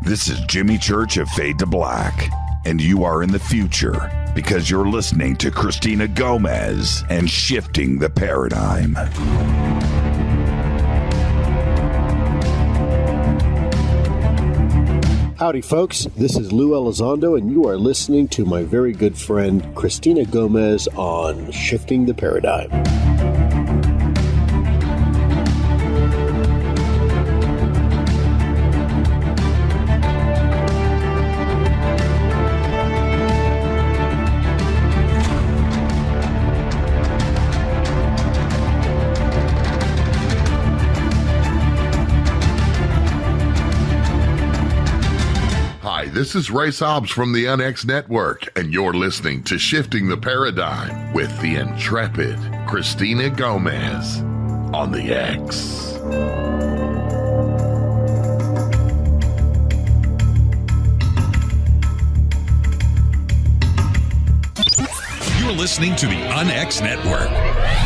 This is Jimmy Church of Fade to Black, and you are in the future because you're listening to Cristina Gomez and Shifting the Paradigm. Howdy, folks. This is Lou Elizondo, and you are listening to my very good friend Cristina Gomez on Shifting the Paradigm. This is Ray Sobbs from the UnX Network, and you're listening to Shifting the Paradigm with the intrepid Cristina Gomez on the X. You're listening to the UnX Network,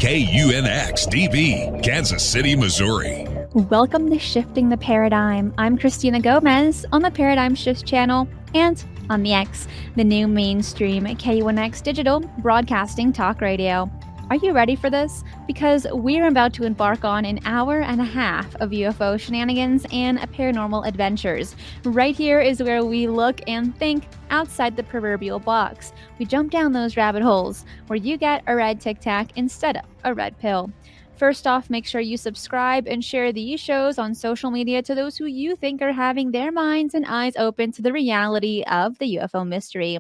KUNX-DB, Kansas City, Missouri. Welcome to Shifting the Paradigm. I'm Cristina Gomez on the Paradigm Shift channel and on the X, the new mainstream KUNX digital broadcasting talk radio. Are you ready for this? Because we're about to embark on an hour and a half of UFO shenanigans and paranormal adventures. Right here is where we look and think outside the proverbial box. We jump down those rabbit holes where you get a red Tic Tac instead of a red pill. First off, make sure you subscribe and share these shows on social media to those who you think are having their minds and eyes open to the reality of the UFO mystery.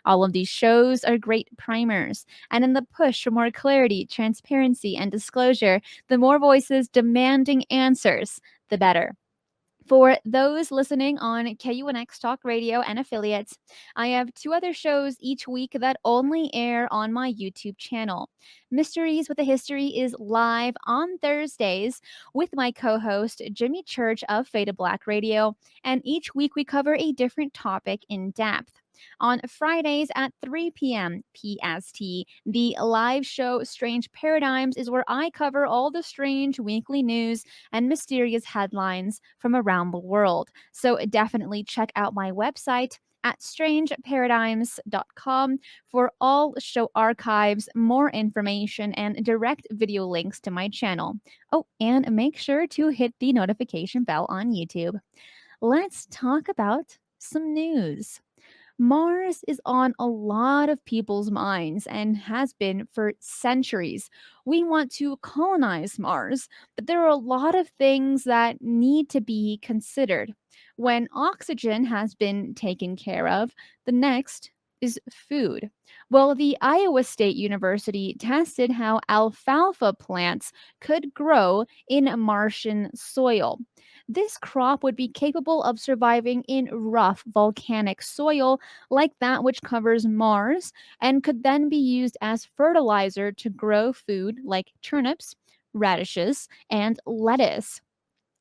All of these shows are great primers, and in the push for more clarity, transparency, and disclosure, the more voices demanding answers, the better. For those listening on KUNX Talk Radio and affiliates, I have two other shows each week that only air on my YouTube channel. Mysteries with a History is live on Thursdays with my co-host Jimmy Church of Fade to Black Radio, and each week we cover a different topic in depth. On Fridays at 3 p.m. PST, the live show Strange Paradigms is where I cover all the strange weekly news and mysterious headlines from around the world. So definitely check out my website at strangeparadigms.com for all show archives, more information, and direct video links to my channel. Oh, and make sure to hit the notification bell on YouTube. Let's talk about some news. Mars is on a lot of people's minds and has been for centuries. We want to colonize Mars, but there are a lot of things that need to be considered. When oxygen has been taken care of, the next is food. Well, the Iowa State University tested how alfalfa plants could grow in Martian soil. This crop would be capable of surviving in rough volcanic soil like that which covers Mars and could then be used as fertilizer to grow food like turnips, radishes, and lettuce.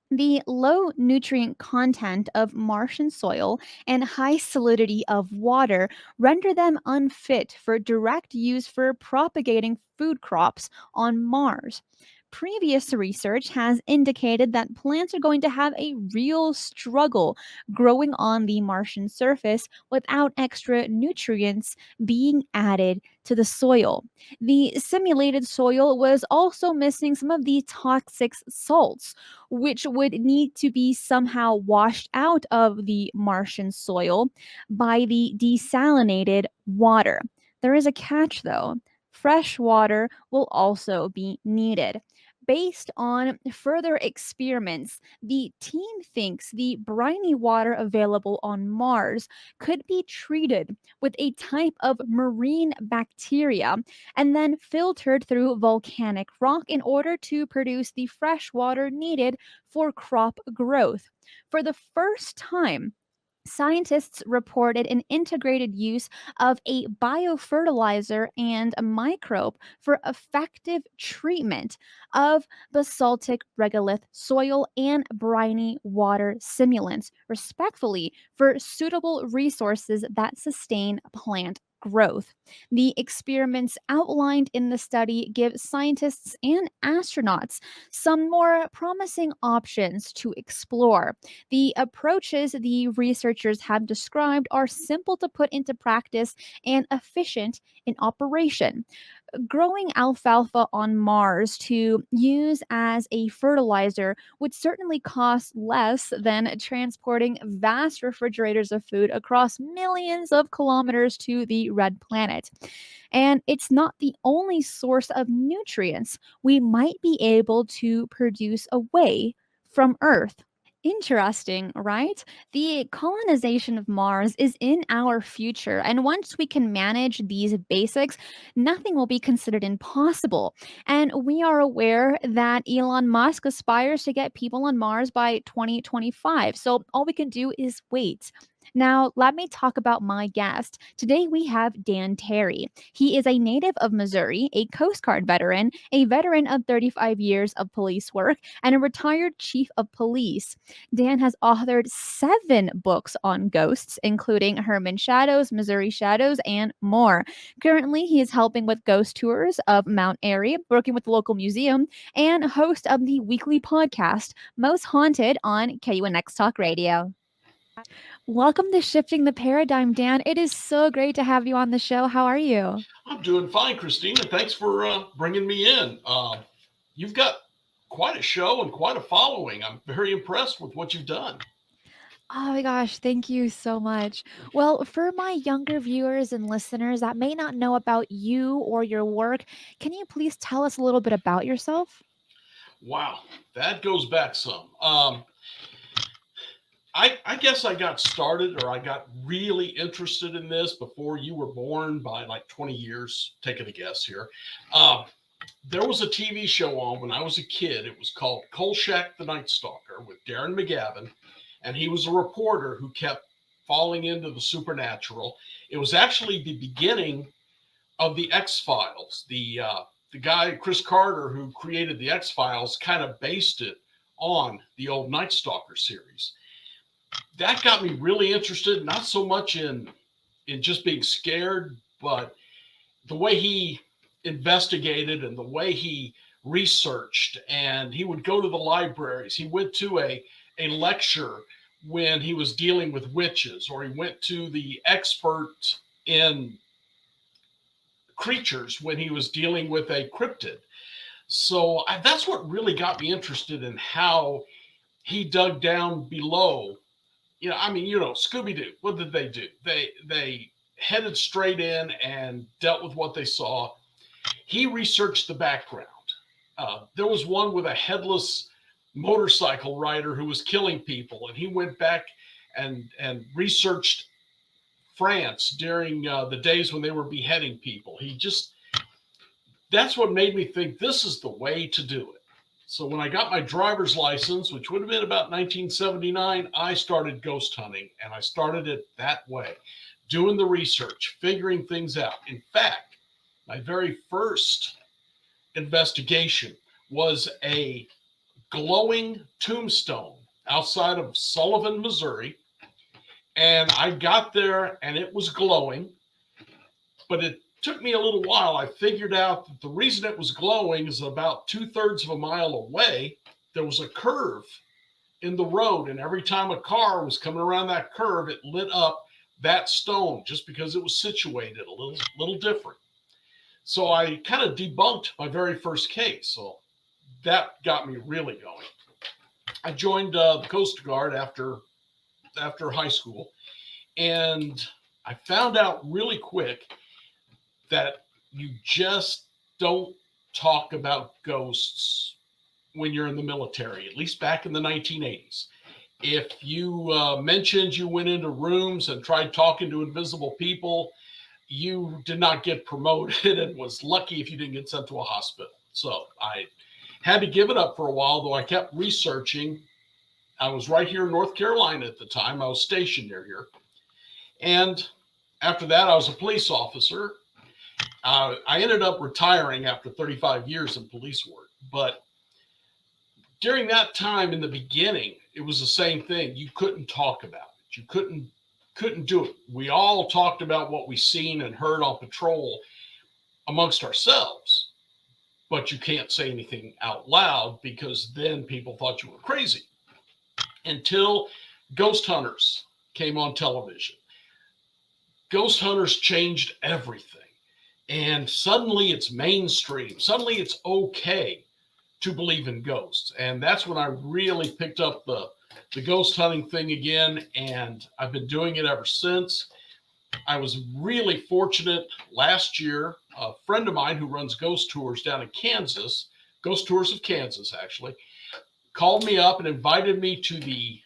The low nutrient content of Martian soil and high salinity of water render them unfit for direct use for propagating food crops on Mars. Previous research has indicated that plants are going to have a real struggle growing on the Martian surface without extra nutrients being added to the soil. The simulated soil was also missing some of the toxic salts, which would need to be somehow washed out of the Martian soil by the desalinated water. There is a catch, though. Fresh water will also be needed. Based on further experiments, the team thinks the briny water available on Mars could be treated with a type of marine bacteria and then filtered through volcanic rock in order to produce the fresh water needed for crop growth. For the first time, scientists reported an integrated use of a biofertilizer and a microbe for effective treatment of basaltic regolith soil and briny water simulants, respectively, for suitable resources that sustain plant growth. The experiments outlined in the study give scientists and astronauts some more promising options to explore. The approaches the researchers have described are simple to put into practice and efficient in operation. Growing alfalfa on Mars to use as a fertilizer would certainly cost less than transporting vast refrigerators of food across millions of kilometers to the red planet. And it's not the only source of nutrients we might be able to produce away from Earth. Interesting, right? The colonization of Mars is in our future, and once we can manage these basics, nothing will be considered impossible. And we are aware that Elon Musk aspires to get people on Mars by 2025, so all we can do is wait. Now, let me talk about my guest. Today we have Dan Terry. He is a native of Missouri, a Coast Guard veteran, a veteran of 35 years of police work, and a retired chief of police. Dan has authored 7 books on ghosts, including Herman Shadows, Missouri Shadows, and more. Currently, he is helping with ghost tours of Mount Airy, working with the local museum, and host of the weekly podcast, Most Haunted, on KUNX Talk Radio. Welcome to Shifting the Paradigm, Dan. It is so great to have you on the show. How are you? I'm doing fine, Christina. Thanks for bringing me in. You've got quite a show and quite a following. I'm very impressed with what you've done. Oh my gosh, thank you so much. Well, for my younger viewers and listeners that may not know about you or your work, can you please tell us a little bit about yourself? Wow, that goes back some. I guess I got started, or I got really interested in this before you were born by like 20 years. Taking a guess here. There was a TV show on when I was a kid. It was called Kolchak the Night Stalker with Darren McGavin. And he was a reporter who kept falling into the supernatural. It was actually the beginning of the X-Files. The guy, Chris Carter, who created the X-Files, kind of based it on the old Night Stalker series. That got me really interested, not so much in just being scared, but the way he investigated and the way he researched. And he would go to the libraries. He went to a lecture when he was dealing with witches, or he went to the expert in creatures when he was dealing with a cryptid. So that's what really got me interested in how he dug down below. Scooby-Doo, what did they do? They headed straight in and dealt with what they saw. He researched the background. There was one with a headless motorcycle rider who was killing people, and he went back and researched France during the days when they were beheading people. That's what made me think this is the way to do it. So when I got my driver's license, which would have been about 1979, I started ghost hunting, and I started it that way, doing the research, figuring things out. In fact, my very first investigation was a glowing tombstone outside of Sullivan, Missouri. And I got there and it was glowing, but it took me a little while. I figured out that the reason it was glowing is about 2/3 of a mile away, there was a curve in the road. And every time a car was coming around that curve, it lit up that stone just because it was situated a little different. So I kind of debunked my very first case. So that got me really going. I joined the Coast Guard after high school, and I found out really quick that you just don't talk about ghosts when you're in the military, at least back in the 1980s. If you mentioned you went into rooms and tried talking to invisible people, you did not get promoted and was lucky if you didn't get sent to a hospital. So I had to give it up for a while, though I kept researching. I was right here in North Carolina at the time. I was stationed near here. And after that, I was a police officer. I ended up retiring after 35 years in police work. But during that time in the beginning, it was the same thing. You couldn't talk about it. You couldn't couldn't do it. We all talked about what we seen and heard on patrol amongst ourselves, but you can't say anything out loud because then people thought you were crazy. Until Ghost Hunters came on television. Ghost Hunters changed everything. And suddenly it's mainstream. Suddenly it's okay to believe in ghosts. And that's when I really picked up the ghost hunting thing again. And I've been doing it ever since. I was really fortunate last year. A friend of mine who runs ghost tours down in Kansas, Ghost Tours of Kansas, actually, called me up and invited me to the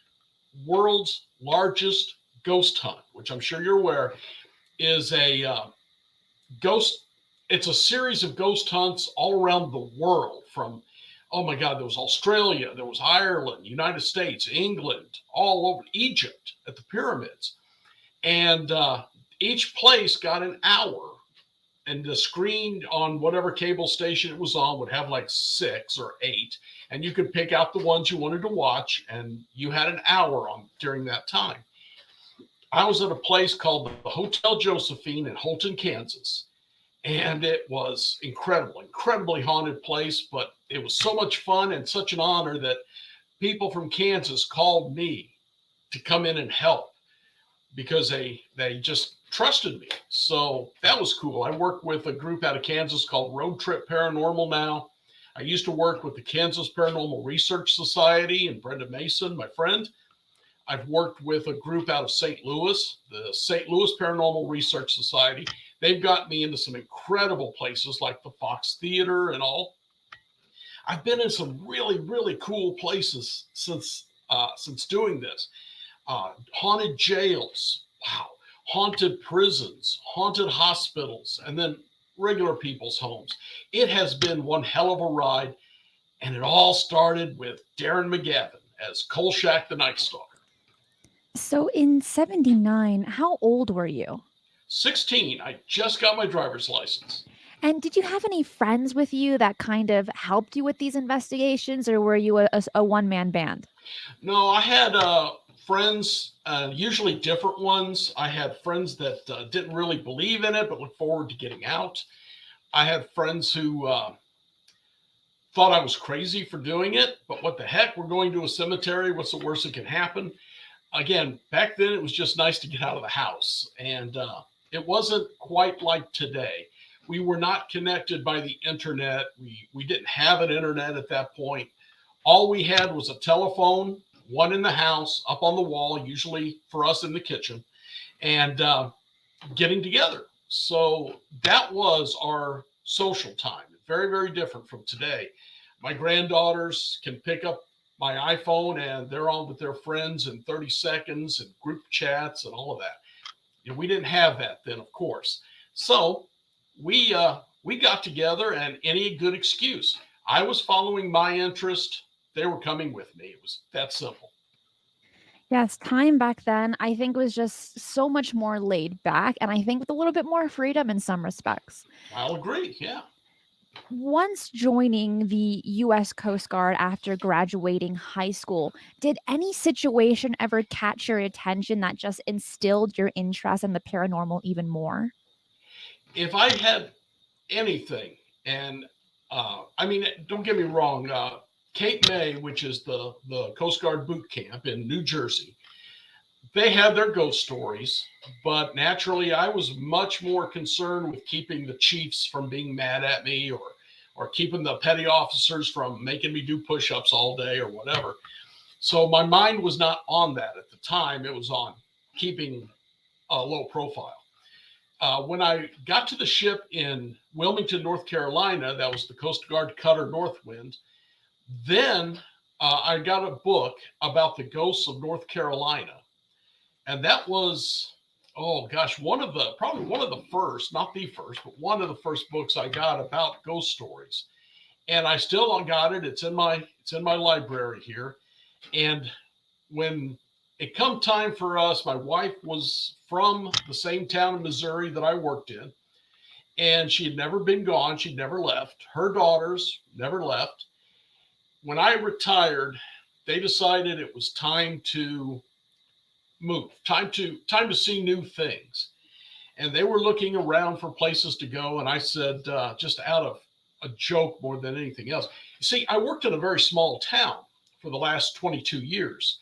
world's largest ghost hunt, which I'm sure you're aware is a ghost. It's a series of ghost hunts all around the world from, oh my God, there was Australia, there was Ireland, United States, England, all over Egypt at the pyramids. And each place got an hour. And the screen on whatever cable station it was on would have like 6 or 8. And you could pick out the ones you wanted to watch. And you had an hour on during that time. I was at a place called the Hotel Josephine in Holton, Kansas. And it was incredible, incredibly haunted place. But it was so much fun and such an honor that people from Kansas called me to come in and help because they just trusted me. So that was cool. I work with a group out of Kansas called Road Trip Paranormal now. I used to work with the Kansas Paranormal Research Society and Brenda Mason, my friend. I've worked with a group out of St. Louis, the St. Louis Paranormal Research Society. They've got me into some incredible places like the Fox Theater and all. I've been in some really, really cool places since doing this. Haunted jails. Wow. Haunted prisons, haunted hospitals, and then regular people's homes. It has been one hell of a ride, and it all started with Darren McGavin as Kolchak the Night Stalker. So in 79, how old were you? 16. I just got my driver's license. And did you have any friends with you that kind of helped you with these investigations, or were you a one-man band? No, I had friends, usually different ones. I had friends that didn't really believe in it, but looked forward to getting out. I had friends who thought I was crazy for doing it, but what the heck, we're going to a cemetery. What's the worst that can happen? Again, back then it was just nice to get out of the house. And it wasn't quite like today. We were not connected by the internet. We didn't have an internet at that point. All we had was a telephone, one in the house, up on the wall, usually for us in the kitchen, and getting together. So that was our social time. Very, very different from today. My granddaughters can pick up my iPhone and they're on with their friends in 30 seconds and group chats and all of that. You know, we didn't have that then, of course. So we got together, and any good excuse. I was following my interest. They were coming with me. It was that simple. Yes, time back then, I think, was just so much more laid back, and I think with a little bit more freedom in some respects. I'll agree. Yeah. Once joining the U.S. Coast Guard after graduating high school, did any situation ever catch your attention that just instilled your interest in the paranormal even more? If I had anything, and I mean, don't get me wrong, Cape May, which is the Coast Guard boot camp in New Jersey, they had their ghost stories, but naturally I was much more concerned with keeping the chiefs from being mad at me, or keeping the petty officers from making me do push-ups all day or whatever. So my mind was not on that at the time. It was on keeping a low profile. When I got to the ship in Wilmington, North Carolina, that was the Coast Guard cutter Northwind, then I got a book about the ghosts of North Carolina. And that was, oh gosh, probably one of the first, not the first, but one of the first books I got about ghost stories. And I still got it. It's in my library here. And when it come time for us, my wife was from the same town in Missouri that I worked in, and she had never been gone. She'd never left. Her daughters never left. When I retired, they decided it was time to move. Time to see new things. And they were looking around for places to go. And I said, just out of a joke more than anything else. You see, I worked in a very small town for the last 22 years.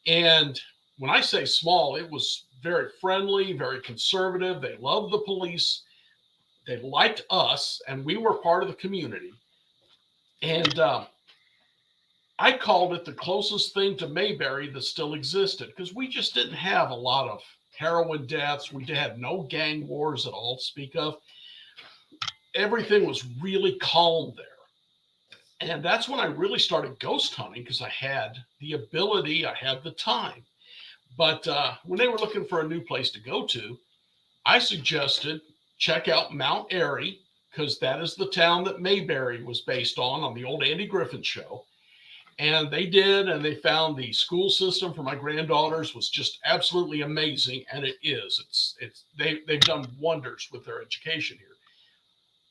And when I say small, it was very friendly, very conservative. They loved the police. They liked us, and we were part of the community. And I called it the closest thing to Mayberry that still existed, because we just didn't have a lot of heroin deaths. We had no gang wars at all to speak of. Everything was really calm there. And that's when I really started ghost hunting, because I had the ability, I had the time. But when they were looking for a new place to go to, I suggested check out Mount Airy, because that is the town that Mayberry was based on the old Andy Griffin show. And they did, and they found the school system for my granddaughters was just absolutely amazing, and it is. They've done wonders with their education here.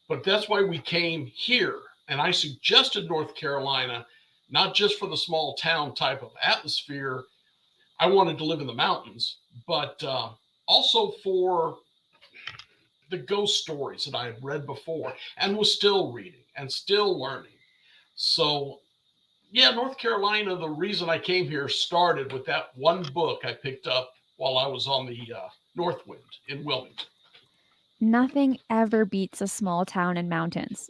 But that's why we came here, and I suggested North Carolina, not just for the small town type of atmosphere. I wanted to live in the mountains, but also for the ghost stories that I had read before and was still reading and still learning. So yeah, North Carolina, the reason I came here started with that one book I picked up while I was on the Northwind in Wilmington. Nothing ever beats a small town and mountains.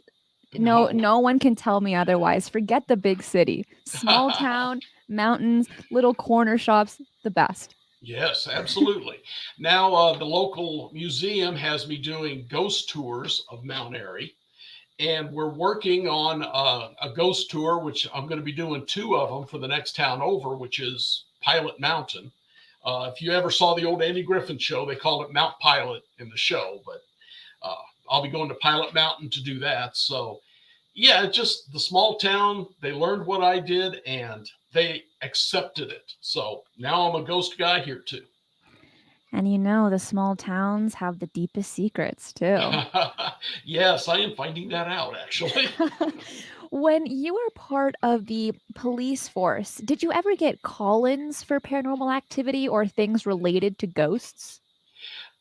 No one can tell me otherwise. Forget the big city. Small town, mountains, little corner shops, the best. Yes, absolutely. Now, the local museum has me doing ghost tours of Mount Airy. And we're working on a ghost tour, which I'm going to be doing 2 of them for the next town over, which is Pilot Mountain. If you ever saw the old Andy Griffin show, they called it Mount Pilot in the show, but I'll be going to Pilot Mountain to do that. So yeah, just the small town, they learned what I did and they accepted it. So now I'm a ghost guy here too. And the small towns have the deepest secrets too. Yes, I am finding that out actually. When you were part of the police force, did you ever get call-ins for paranormal activity or things related to ghosts?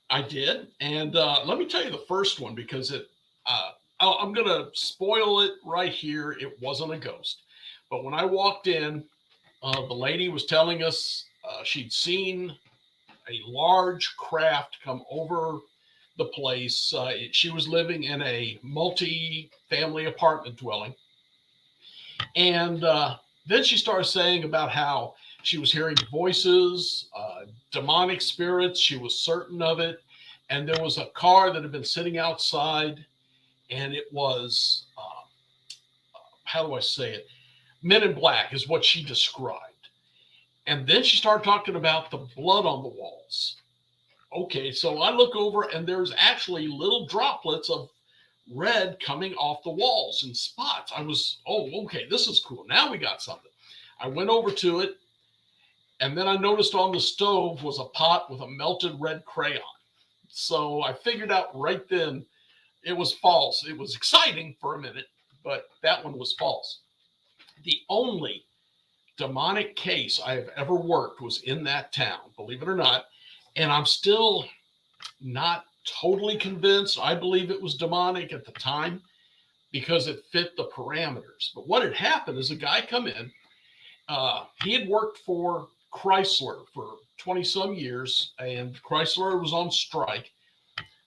I did. And let me tell you the first one, because I'm going to spoil it right here. It wasn't a ghost. But when I walked in, the lady was telling us she'd seen a large craft come over the place. She was living in a multi-family apartment dwelling. And then she started saying about how she was hearing voices, demonic spirits. She was certain of it. And there was a car that had been sitting outside, and it was, how do I say it? Men in Black is what she described. And then she started talking about the blood on the walls. Okay, so I look over and there's actually little droplets of red coming off the walls in spots. Okay, this is cool. Now we got something. I went over to it, and then I noticed on the stove was a pot with a melted red crayon. So I figured out right then it was false. It was exciting for a minute, but that one was false. The only demonic case I have ever worked was in that town, believe it or not. And I'm still not totally convinced. I believe it was demonic at the time because it fit the parameters. But what had happened is a guy come in. He had worked for Chrysler for 20 some years, and Chrysler was on strike.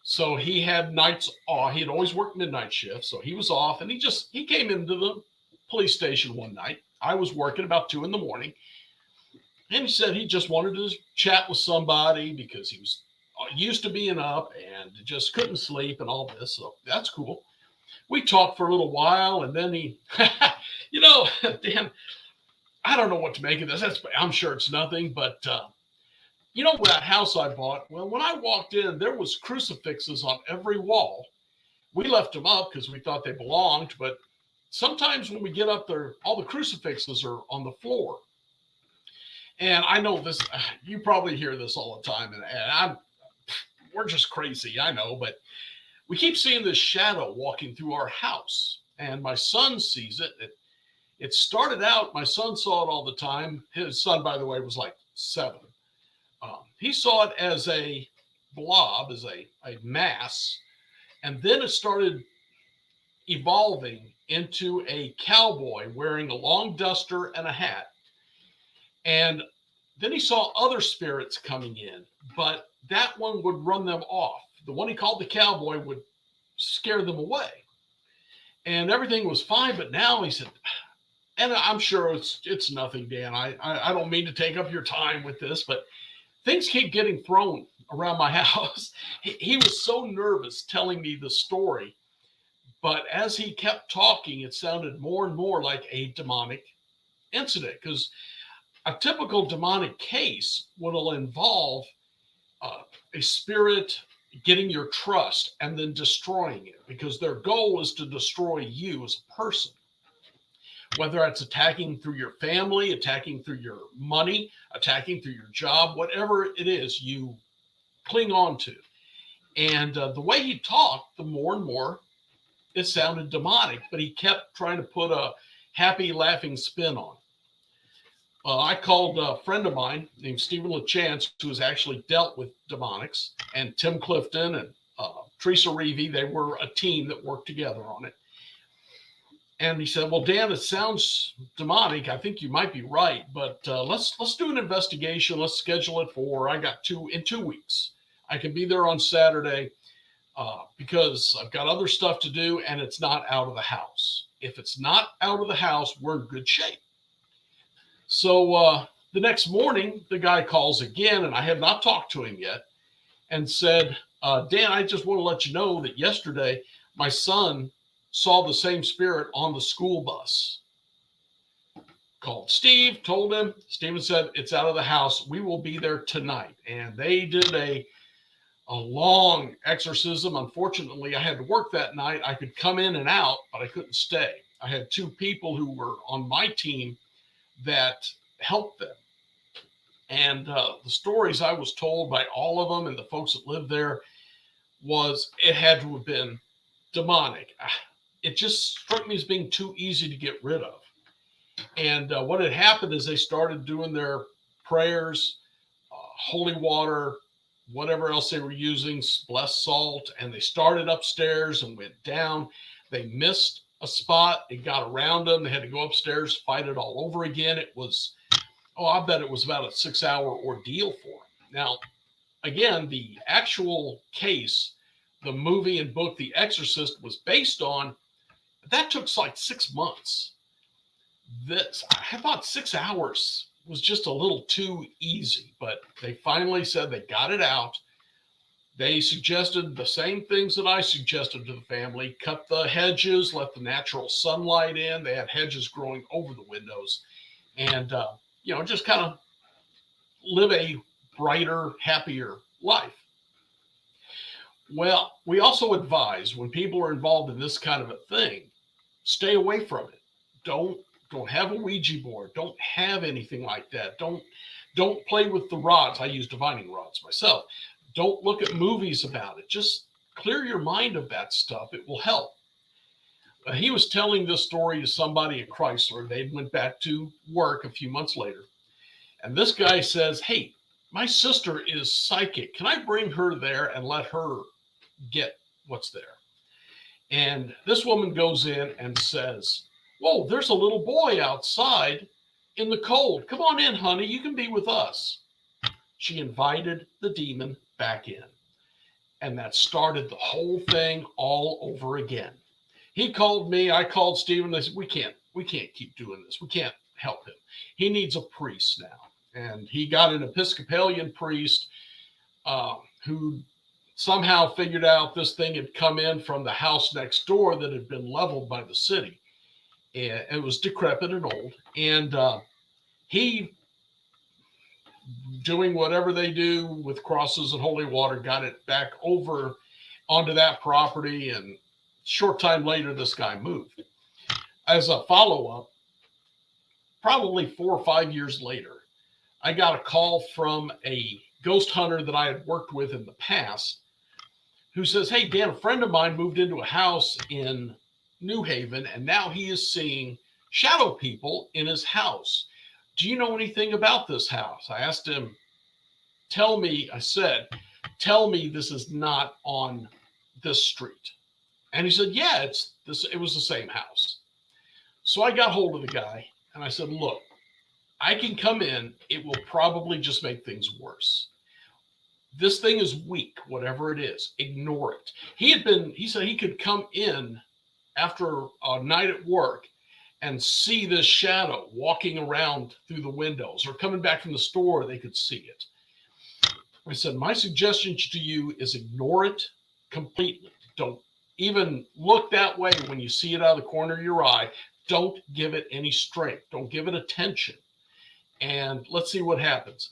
So he had nights off. He had always worked midnight shifts. So he was off, and he came into the police station one night. I was working about 2 a.m. And he said he just wanted to chat with somebody because he was used to being up and just couldn't sleep and all this. So that's cool. We talked for a little while, and then he, Dan, I don't know what to make of this. I'm sure it's nothing, but that house I bought, well, when I walked in, there was crucifixes on every wall. We left them up because we thought they belonged, but sometimes when we get up there, all the crucifixes are on the floor. And I know this, you probably hear this all the time, and we're just crazy, I know, but we keep seeing this shadow walking through our house, and my son sees it. It started out, my son saw it all the time. His son, by the way, was like 7. he saw it as a blob, as a mass, and then it started evolving into a cowboy wearing a long duster and a hat. And then he saw other spirits coming in, but that one would run them off. The one he called the cowboy would scare them away. And everything was fine, but now he said, and I'm sure it's nothing, Dan. I don't mean to take up your time with this, but things keep getting thrown around my house. He was so nervous telling me the story, but as he kept talking, it sounded more and more like a demonic incident, because a typical demonic case will involve a spirit getting your trust and then destroying it, because their goal is to destroy you as a person. Whether that's attacking through your family, attacking through your money, attacking through your job, whatever it is you cling on to. And the way he talked, the more and more it sounded demonic, but he kept trying to put a happy, laughing spin on it. I called a friend of mine named Stephen LaChance, who has actually dealt with demonics, and Tim Clifton and Teresa Reevy. They were a team that worked together on it. And he said, well, Dan, it sounds demonic. I think you might be right, but let's do an investigation. Let's schedule it I got in 2 weeks. I can be there on Saturday because I've got other stuff to do, and it's not out of the house. If it's not out of the house, we're in good shape. So the next morning, the guy calls again, and I have not talked to him yet, and said, Dan, I just want to let you know that yesterday my son saw the same spirit on the school bus. Called Steve, told him. Steven said, it's out of the house. We will be there tonight. And they did a long exorcism. Unfortunately, I had to work that night. I could come in and out, but I couldn't stay. I had 2 people who were on my team that helped them. And the stories I was told by all of them and the folks that lived there was it had to have been demonic. It just struck me as being too easy to get rid of. And what had happened is they started doing their prayers, holy water, whatever else they were using, blessed salt, and they started upstairs and went down. They missed a spot. It got around them. They had to go upstairs, fight it all over again. It was, I bet it was about a 6-hour ordeal for them. Now, again, the actual case, the movie and book The Exorcist was based on, that took like 6 months. I thought 6 hours was just a little too easy, but they finally said they got it out. They suggested the same things that I suggested to the family: cut the hedges, let the natural sunlight in. They had hedges growing over the windows, and just kind of live a brighter, happier life. Well, we also advise when people are involved in this kind of a thing, stay away from it. Don't have a Ouija board. Don't have anything like that. Don't play with the rods. I use divining rods myself. Don't look at movies about it. Just clear your mind of that stuff. It will help. He was telling this story to somebody at Chrysler. They went back to work a few months later. And this guy says, hey, my sister is psychic. Can I bring her there and let her get what's there? And this woman goes in and says, whoa, there's a little boy outside in the cold. Come on in, honey. You can be with us. She invited the demon back in. And that started the whole thing all over again. He called me. I called Stephen. They said, we can't keep doing this. We can't help him. He needs a priest now. And he got an Episcopalian priest who somehow figured out this thing had come in from the house next door that had been leveled by the city. And it was decrepit and old. And he, doing whatever they do with crosses and holy water, got it back over onto that property. And short time later, this guy moved. As a follow-up, probably 4 or 5 years later, I got a call from a ghost hunter that I had worked with in the past who says, hey, Dan, a friend of mine moved into a house in New Haven, and now he is seeing shadow people in his house. Do you know anything about this house? I asked him, tell me this is not on this street. And he said, yeah, it was the same house. So I got hold of the guy and I said, look, I can come in. It will probably just make things worse. This thing is weak, whatever it is. Ignore it. He said he could come in after a night at work and see this shadow walking around through the windows, or coming back from the store, they could see it. I said, my suggestion to you is ignore it completely. Don't even look that way when you see it out of the corner of your eye. Don't give it any strength. Don't give it attention. And let's see what happens.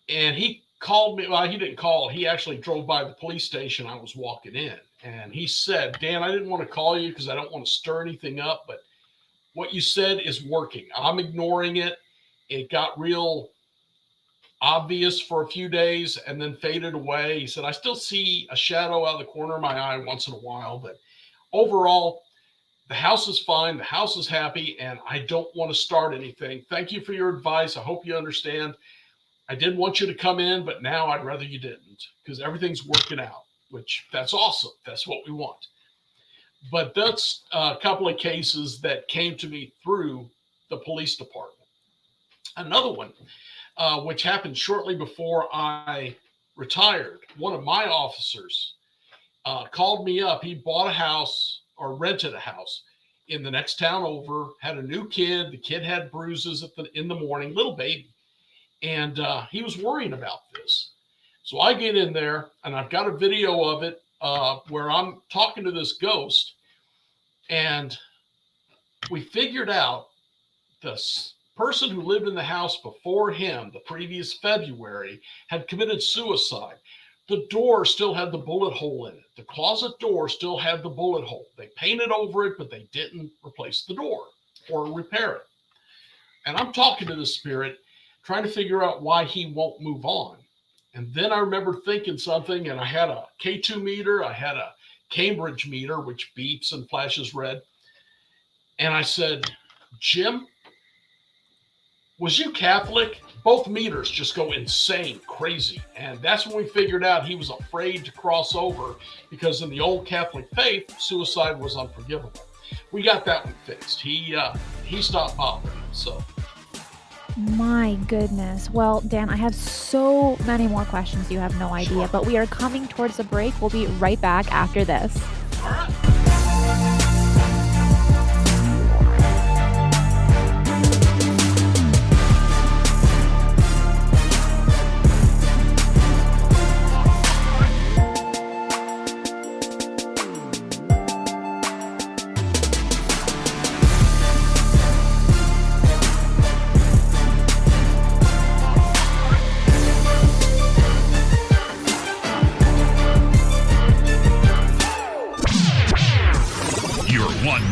And he called me. Well, he didn't call. He actually drove by the police station. I was walking in. And he said, Dan, I didn't want to call you because I don't want to stir anything up. But what you said is working. I'm ignoring it. It got real obvious for a few days and then faded away. He said, I still see a shadow out of the corner of my eye once in a while. But overall, the house is fine. The house is happy. And I don't want to start anything. Thank you for your advice. I hope you understand. I did want you to come in, but now I'd rather you didn't, because everything's working out, which that's awesome. That's what we want. But that's a couple of cases that came to me through the police department. Another one, which happened shortly before I retired. One of my officers called me up. He bought a house or rented a house in the next town over, had a new kid. The kid had bruises in the morning, little baby. And he was worrying about this. So I get in there and I've got a video of it where I'm talking to this ghost. And we figured out this person who lived in the house before him, the previous February, had committed suicide. The door still had the bullet hole in it. The closet door still had the bullet hole. They painted over it, but they didn't replace the door or repair it. And I'm talking to the spirit, trying to figure out why he won't move on. And then I remember thinking something, and I had a K2 meter, I had a Cambridge meter, which beeps and flashes red. And I said, Jim, was you Catholic? Both meters just go insane, crazy. And that's when we figured out he was afraid to cross over, because in the old Catholic faith, suicide was unforgivable. We got that one fixed. He stopped bothering him, so. My goodness. Well, Dan, I have so many more questions. You have no idea, but we are coming towards a break. We'll be right back after this. All right.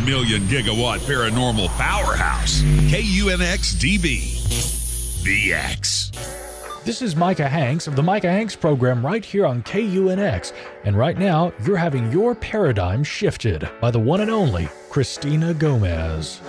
Million gigawatt paranormal powerhouse, KUNX-DB, The X. This is Micah Hanks of the Micah Hanks program right here on KUNX. And right now, you're having your paradigm shifted by the one and only Cristina Gomez.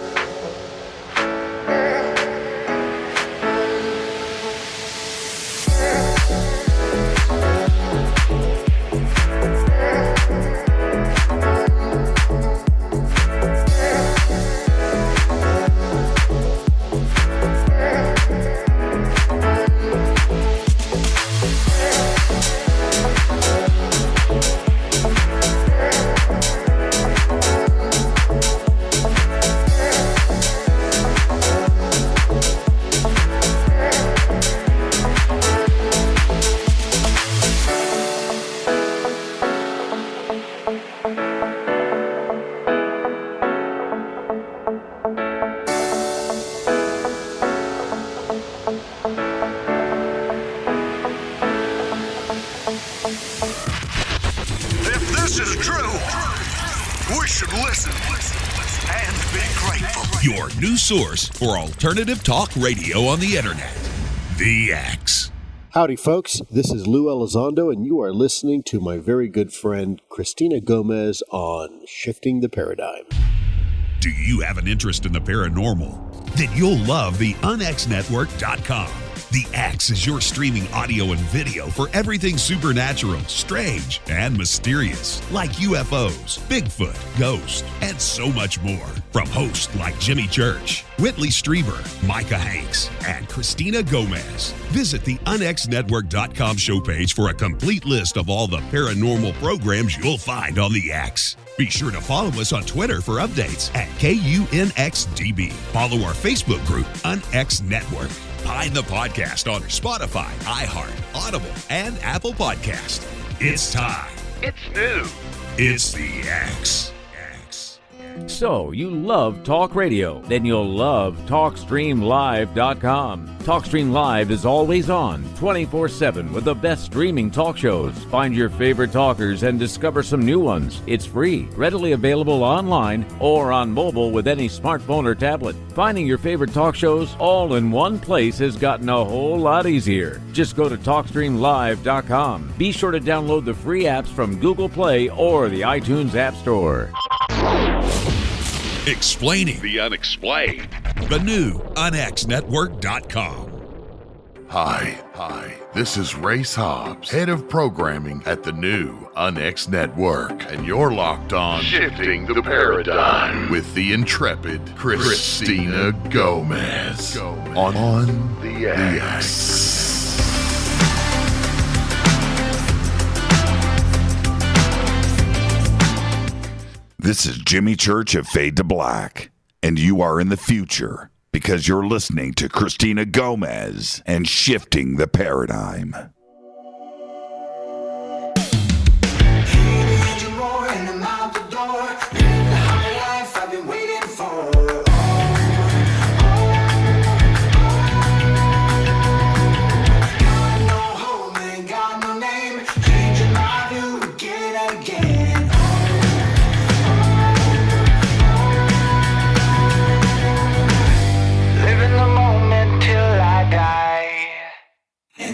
Your new source for alternative talk radio on the internet. The X. Howdy, folks. This is Lou Elizondo, and you are listening to my very good friend Cristina Gomez on Shifting the Paradigm. Do you have an interest in the paranormal? Then you'll love the unxnetwork.com. The X is your streaming audio and video for everything supernatural, strange, and mysterious, like UFOs, Bigfoot, ghosts, and so much more. From hosts like Jimmy Church, Whitley Strieber, Micah Hanks, and Cristina Gomez. Visit the unxnetwork.com show page for a complete list of all the paranormal programs you'll find on the X. Be sure to follow us on Twitter for updates at KUNXDB. Follow our Facebook group, UNX Network. Find the podcast on Spotify, iHeart, Audible, and Apple Podcast. It's time. It's new. It's the X. So, you love talk radio? Then you'll love TalkStreamLive.com. TalkStream Live is always on, 24/7 with the best streaming talk shows. Find your favorite talkers and discover some new ones. It's free, readily available online or on mobile with any smartphone or tablet. Finding your favorite talk shows all in one place has gotten a whole lot easier. Just go to TalkStreamLive.com. Be sure to download the free apps from Google Play or the iTunes App Store. Explaining The unexplained. the new unxnetwork.com. Hi. This is Race Hobbs, head of programming at the new UNX Network, and you're locked on Shifting the Paradigm with the intrepid Cristina Gomez on the X. This is Jimmy Church of Fade to Black, and you are in the future because you're listening to Cristina Gomez and Shifting the Paradigm.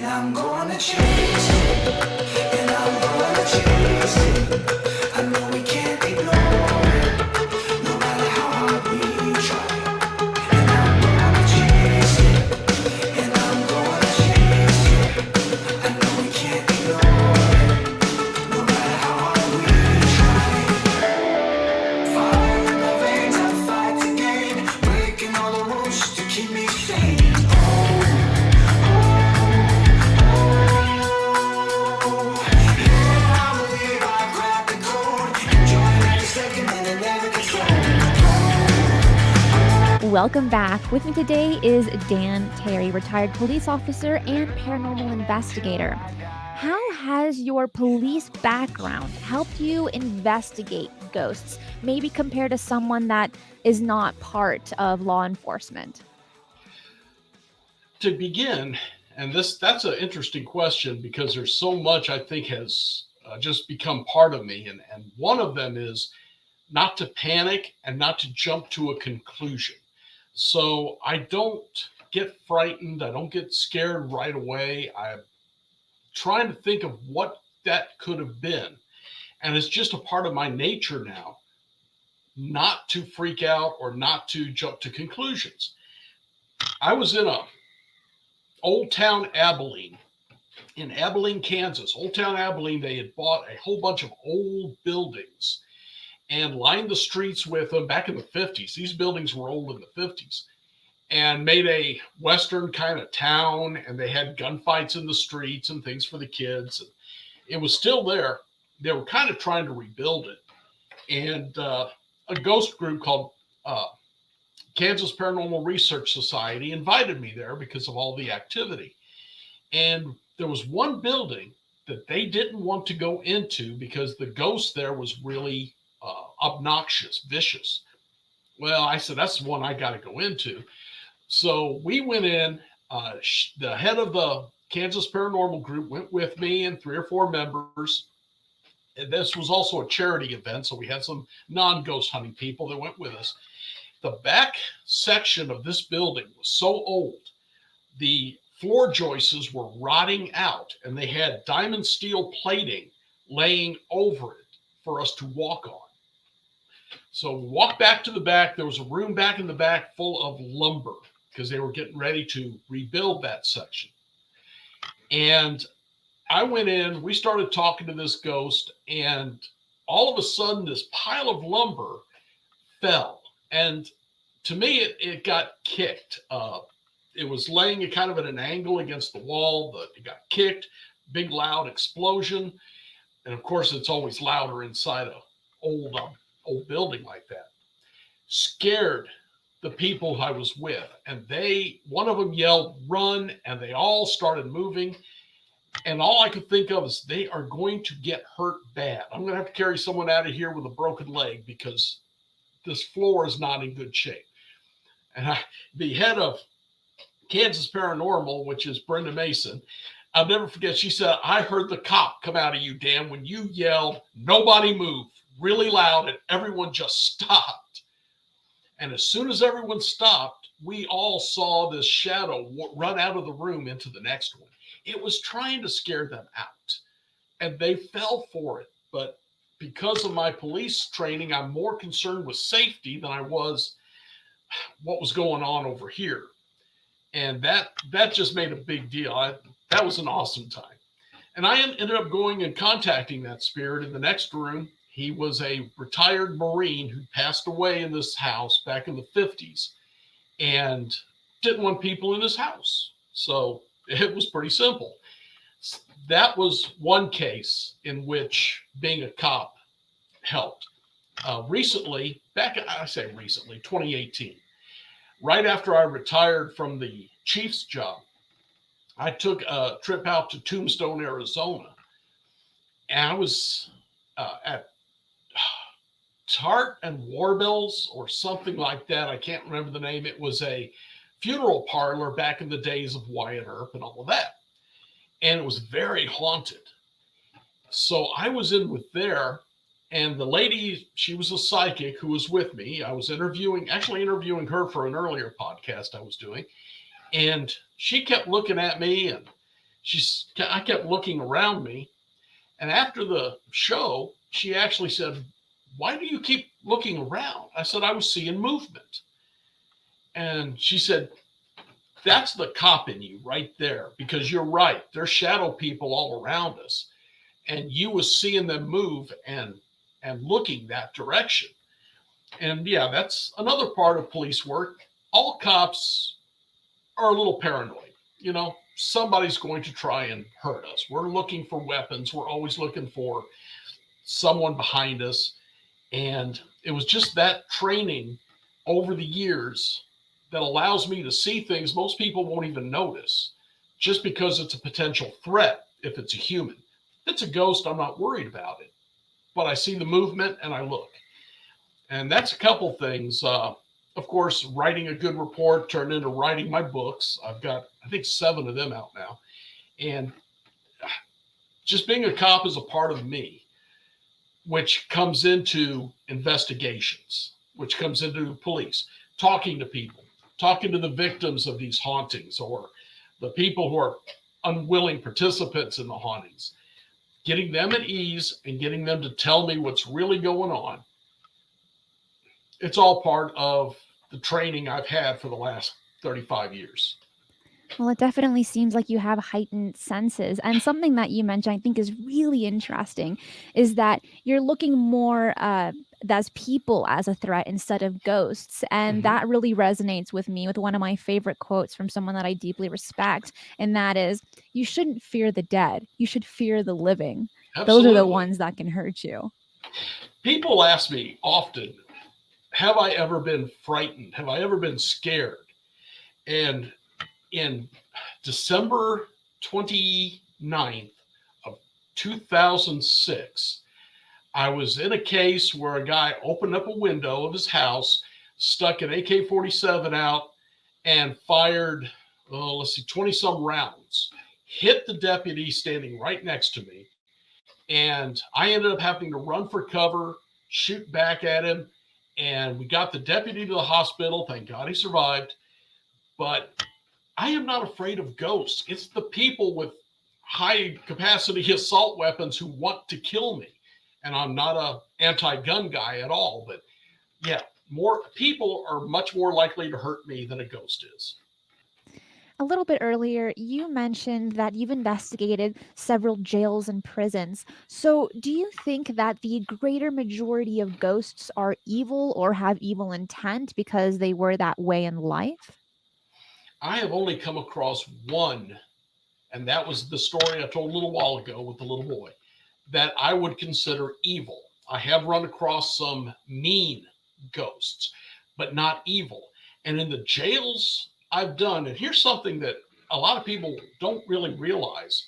I'm gonna chase it, and I'm gonna chase it. I know we can't ignore it, no matter how hard we try. And I'm gonna chase it, and I'm gonna chase it. I know we can't ignore it, no matter how hard we try. Fire in the veins, I fight to gain, breaking all the rules to keep me sane. Welcome back. With me today is Dan Terry, retired police officer and paranormal investigator. How has your police background helped you investigate ghosts, maybe compared to someone that is not part of law enforcement? To begin, and that's an interesting question because there's so much I think has just become part of me. And one of them is not to panic and not to jump to a conclusion. So I don't get frightened. I don't get scared right away. I'm trying to think of what that could have been. And it's just a part of my nature now, not to freak out or not to jump to conclusions. I was in a Old Town Abilene, in Abilene, Kansas. Old Town Abilene, they had bought a whole bunch of old buildings and lined the streets with them back in the 50s. These buildings were old in the 50s, and made a Western kind of town, and they had gunfights in the streets and things for the kids. And it was still there. They were kind of trying to rebuild it. And a ghost group called Kansas Paranormal Research Society invited me there because of all the activity. And there was one building that they didn't want to go into because the ghost there was really obnoxious, vicious. Well, I said, that's the one I got to go into. So we went in. The head of the Kansas Paranormal Group went with me and 3 or 4 members. And this was also a charity event, so we had some non-ghost hunting people that went with us. The back section of this building was so old, the floor joists were rotting out, and they had diamond steel plating laying over it for us to walk on. So we walked back to the back. There was a room back in the back full of lumber, because they were getting ready to rebuild that section. And I went in, we started talking to this ghost, and all of a sudden this pile of lumber fell. And to me, it got kicked. It was laying at kind of at an angle against the wall. It got kicked, big loud explosion. And of course, it's always louder inside a old building like that. Scared the people I was with. And one of them yelled, "Run," and they all started moving. And all I could think of is they are going to get hurt bad. I'm going to have to carry someone out of here with a broken leg because this floor is not in good shape. And the head of Kansas Paranormal, which is Brenda Mason, I'll never forget, she said, "I heard the cop come out of you, Dan, when you yelled, 'Nobody move,' really loud, and everyone just stopped." And as soon as everyone stopped, we all saw this shadow run out of the room into the next one. It was trying to scare them out, and they fell for it. But because of my police training, I'm more concerned with safety than I was what was going on over here. And that just made a big deal. That was an awesome time. And I ended up going and contacting that spirit in the next room. He was a retired Marine who passed away in this house back in the 50s and didn't want people in his house. So it was pretty simple. That was one case in which being a cop helped. Recently, 2018, right after I retired from the chief's job, I took a trip out to Tombstone, Arizona, and I was at Tart and Warbells or something like that. I can't remember the name. It was a funeral parlor back in the days of Wyatt Earp and all of that. And it was very haunted. So I was in with there, and the lady, she was a psychic who was with me. I was interviewing her for an earlier podcast I was doing. And she kept looking at me, and I kept looking around me. And after the show, she actually said, "Why do you keep looking around?" I said, "I was seeing movement." And she said, "That's the cop in you right there, because you're right. There's shadow people all around us. And you was seeing them move and looking that direction." And yeah, that's another part of police work. All cops are a little paranoid. You know, somebody's going to try and hurt us. We're looking for weapons. We're always looking for someone behind us. And it was just that training over the years that allows me to see things most people won't even notice, just because it's a potential threat if it's a human. If it's a ghost, I'm not worried about it. But I see the movement and I look. And that's a couple things. Of course, writing a good report turned into writing my books. I've got, I think, 7 of them out now. And just being a cop is a part of me, which comes into investigations, which comes into police, talking to people, talking to the victims of these hauntings or the people who are unwilling participants in the hauntings, getting them at ease and getting them to tell me what's really going on. It's all part of the training I've had for the last 35 years. Well, it definitely seems like you have heightened senses. And something that you mentioned, I think, is really interesting, is that you're looking more as people as a threat instead of ghosts. And that really resonates with me with one of my favorite quotes from someone that I deeply respect. And that is, "You shouldn't fear the dead. You should fear the living." Absolutely. Those are the ones that can hurt you. People ask me often, have I ever been frightened? Have I ever been scared? And in December 29th of 2006, I was in a case where a guy opened up a window of his house, stuck an AK-47 out, and fired, 20-some rounds, hit the deputy standing right next to me. And I ended up having to run for cover, shoot back at him, and we got the deputy to the hospital. Thank God he survived. But I am not afraid of ghosts. It's the people with high capacity assault weapons who want to kill me. And I'm not a anti-gun guy at all. But yeah, more people are much more likely to hurt me than a ghost is. A little bit earlier, you mentioned that you've investigated several jails and prisons. So, do you think that the greater majority of ghosts are evil or have evil intent because they were that way in life? I have only come across one, and that was the story I told a little while ago with the little boy, that I would consider evil. I have run across some mean ghosts, but not evil. And in the jails I've done, and here's something that a lot of people don't really realize.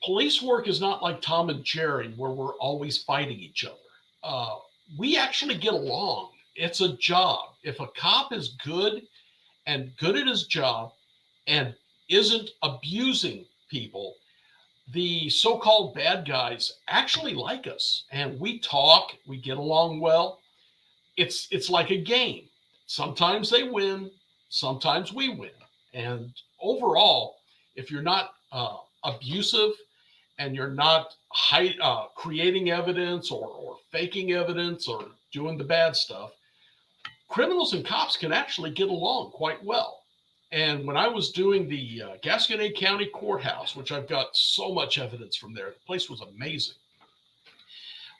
Police work is not like Tom and Jerry, where we're always fighting each other. Uh, we actually get along. It's a job. If a cop is good and good at his job and isn't abusing people, the so-called bad guys actually like us, and we talk, we get along well. It's like a game. Sometimes they win, sometimes we win. And overall, if you're not abusive and you're not creating evidence or faking evidence or doing the bad stuff, criminals and cops can actually get along quite well. And when I was doing the Gasconade County Courthouse, which I've got so much evidence from there, the place was amazing.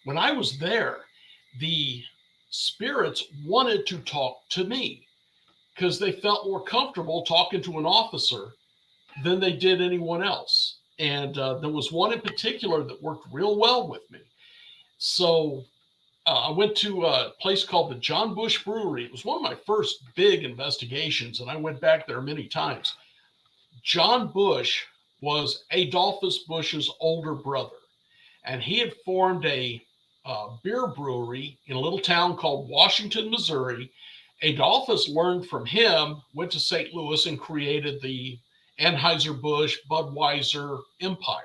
When I was there, the spirits wanted to talk to me because they felt more comfortable talking to an officer than they did anyone else. And there was one in particular that worked real well with me. So I went to a place called the John Bush Brewery. It was one of my first big investigations, and I went back there many times. John Bush was Adolphus Bush's older brother, and he had formed a beer brewery in a little town called Washington, Missouri. Adolphus learned from him, went to St. Louis, and created the Anheuser-Busch Budweiser empire.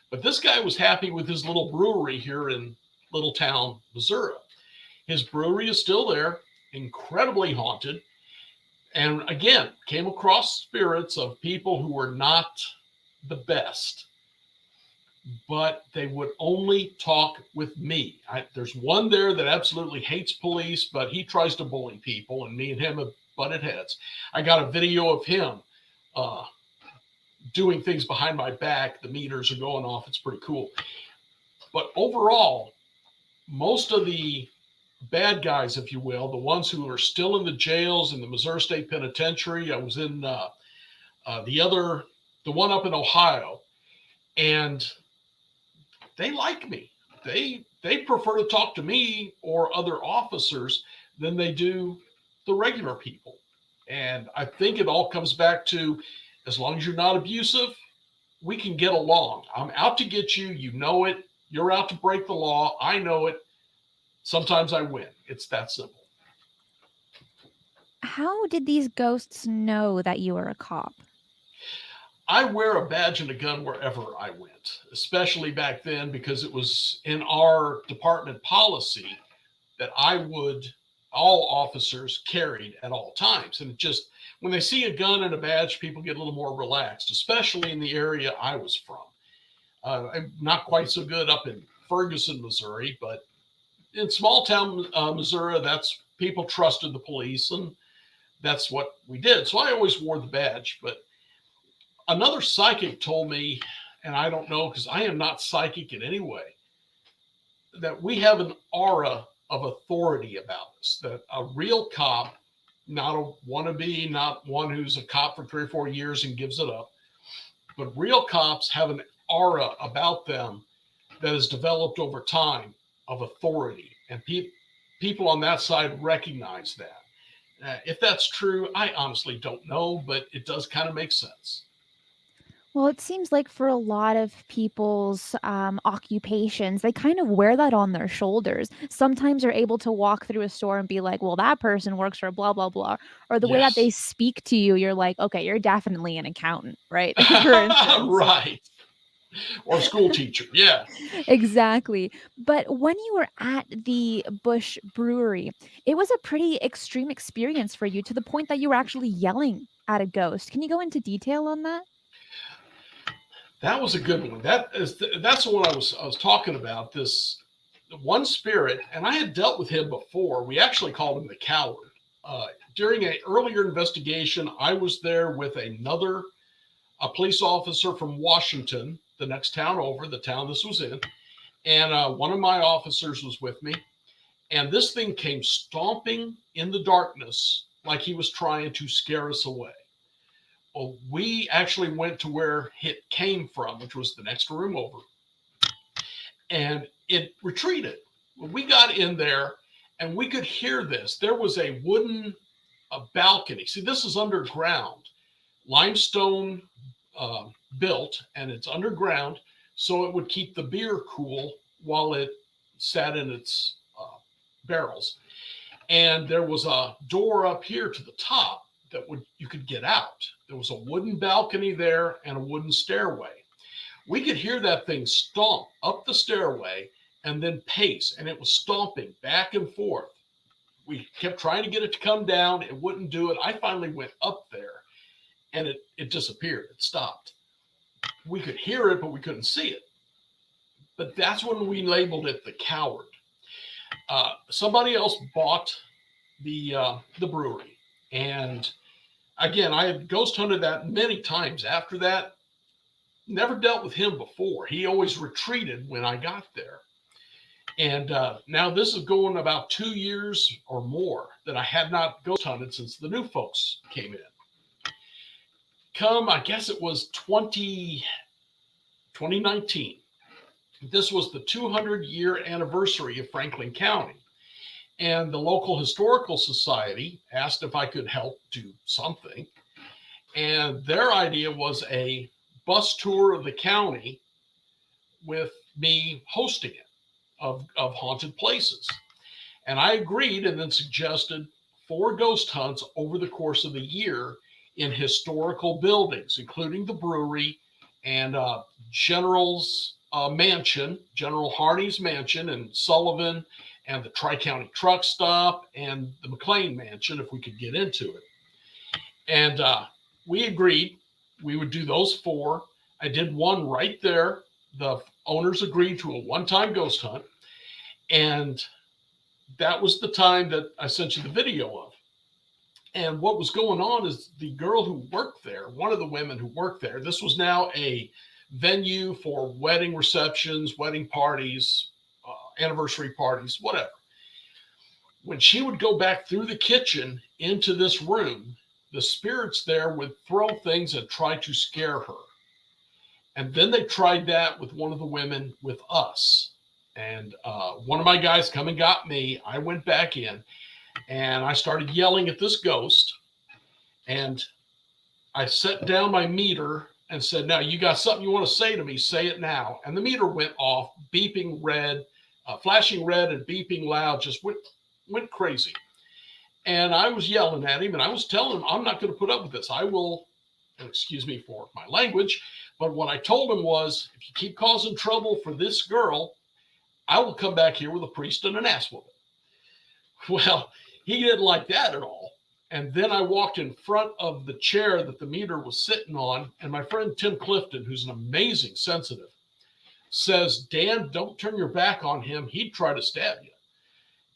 But this guy was happy with his little brewery here in little town, Missouri. His brewery is still there, incredibly haunted. And again, came across spirits of people who were not the best, but they would only talk with me. There's one there that absolutely hates police, but he tries to bully people, and me and him have butted heads. I got a video of him doing things behind my back. The meters are going off. It's pretty cool. But overall, most of the bad guys, if you will, the ones who are still in the jails in the Missouri State Penitentiary. I was in the one up in Ohio, and they like me. They prefer to talk to me or other officers than they do the regular people. And I think it all comes back to, as long as you're not abusive, we can get along. I'm out to get you. You know it. You're out to break the law. I know it. Sometimes I win. It's that simple. How did these ghosts know that you were a cop? I wear a badge and a gun wherever I went, especially back then, because it was in our department policy that all officers carried at all times. And just when they see a gun and a badge, people get a little more relaxed, especially in the area I was from. I'm not quite so good up in Ferguson, Missouri, but in small town Missouri, that's people trusted the police, and that's what we did. So I always wore the badge. But another psychic told me, and I don't know because I am not psychic in any way, that we have an aura of authority about us, that a real cop, not a wannabe, not one who's a cop for 3 or 4 years and gives it up, but real cops have an aura about them that has developed over time of authority, and people on that side recognize that. If that's true, I honestly don't know, but it does kind of make sense. Well, it seems like for a lot of people's occupations, they kind of wear that on their shoulders. Sometimes they're able to walk through a store and be like, well, that person works for blah, blah, blah. Or the way that they speak to you, you're like, okay, you're definitely an accountant, right? For instance. Right. Or school teacher. Yeah. Exactly. But when you were at the Bush Brewery, it was a pretty extreme experience for you, to the point that you were actually yelling at a ghost. Can you go into detail on that? That was a good one. That's the one I was talking about. This one spirit, and I had dealt with him before. We actually called him the coward. during an earlier investigation, I was there with a police officer from Washington, the next town over, the town this was in. And one of my officers was with me. And this thing came stomping in the darkness like he was trying to scare us away. Well, we actually went to where it came from, which was the next room over. And it retreated. Well, we got in there and we could hear this. There was a wooden balcony. See, this is underground, limestone built, and it's underground, so it would keep the beer cool while it sat in its barrels. And there was a door up here to the top that you could get out. There was a wooden balcony there and a wooden stairway. We could hear that thing stomp up the stairway and then pace, and it was stomping back and forth. We kept trying to get it to come down. It wouldn't do it. I finally went up there, and it disappeared. It stopped. We could hear it, but we couldn't see it. But that's when we labeled it the Coward. Somebody else bought the brewery, and again, I had ghost hunted that many times after that. Never dealt with him before. He always retreated when I got there. And now this is going about 2 years or more that I had not ghost hunted since the new folks came in. I guess it was 2019. This was the 200-year anniversary of Franklin County. And the local historical society asked if I could help do something. And their idea was a bus tour of the county with me hosting it of haunted places. And I agreed and then suggested 4 ghost hunts over the course of the year in historical buildings, including the brewery and General's mansion, General Harney's mansion in Sullivan, and the Tri-County truck stop and the McLean Mansion, if we could get into it. And we agreed we would do those 4. I did one right there. The owners agreed to a one-time ghost hunt. And that was the time that I sent you the video of. And what was going on is the girl who worked there, one of the women who worked there, this was now a venue for wedding receptions, wedding parties, anniversary parties, whatever. When she would go back through the kitchen into this room, the spirits there would throw things and try to scare her. And then they tried that with one of the women with us. And one of my guys come and got me. I went back in and I started yelling at this ghost. And I set down my meter and said, now you got something you want to say to me, say it now. And the meter went off, beeping red, flashing red and beeping loud, just went crazy. And I was yelling at him and I was telling him, I'm not going to put up with this. I will, excuse me for my language, but what I told him was, if you keep causing trouble for this girl, I will come back here with a priest and an ass whooping. Well, he didn't like that at all. And then I walked in front of the chair that the meter was sitting on, and my friend Tim Clifton, who's an amazing sensitive, says, Dan, don't turn your back on him. He'd try to stab you.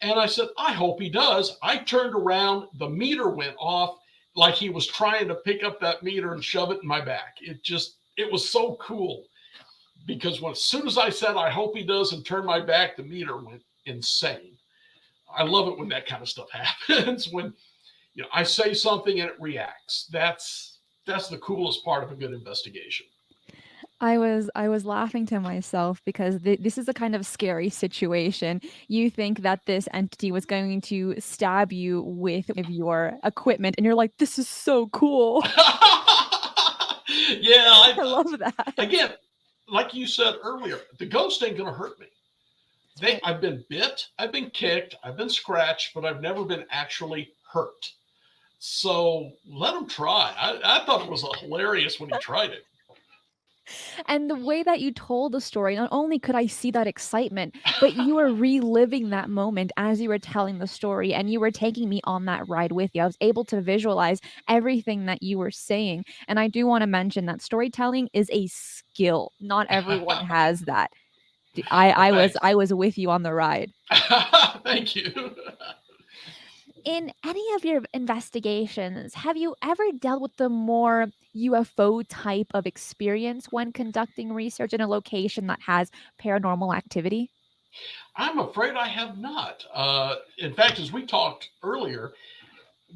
And I said, I hope he does. I turned around. The meter went off like he was trying to pick up that meter and shove it in my back. It was so cool because as soon as I said, I hope he does, and turned my back, the meter went insane. I love it when that kind of stuff happens, when I say something and it reacts. That's the coolest part of a good investigation. I was laughing to myself because this is a kind of scary situation. You think that this entity was going to stab you with your equipment, and you're like, "This is so cool." Yeah, I love that. Again, like you said earlier, the ghost ain't gonna hurt me. I've been bit, I've been kicked, I've been scratched, but I've never been actually hurt. So let him try. I thought it was hilarious when he tried it. And the way that you told the story, not only could I see that excitement, but you were reliving that moment as you were telling the story, and you were taking me on that ride with you. I was able to visualize everything that you were saying. And I do want to mention that storytelling is a skill. Not everyone has that. I was with you on the ride. Thank you. In any of your investigations, have you ever dealt with the more UFO type of experience when conducting research in a location that has paranormal activity? I'm afraid I have not. In fact, as we talked earlier,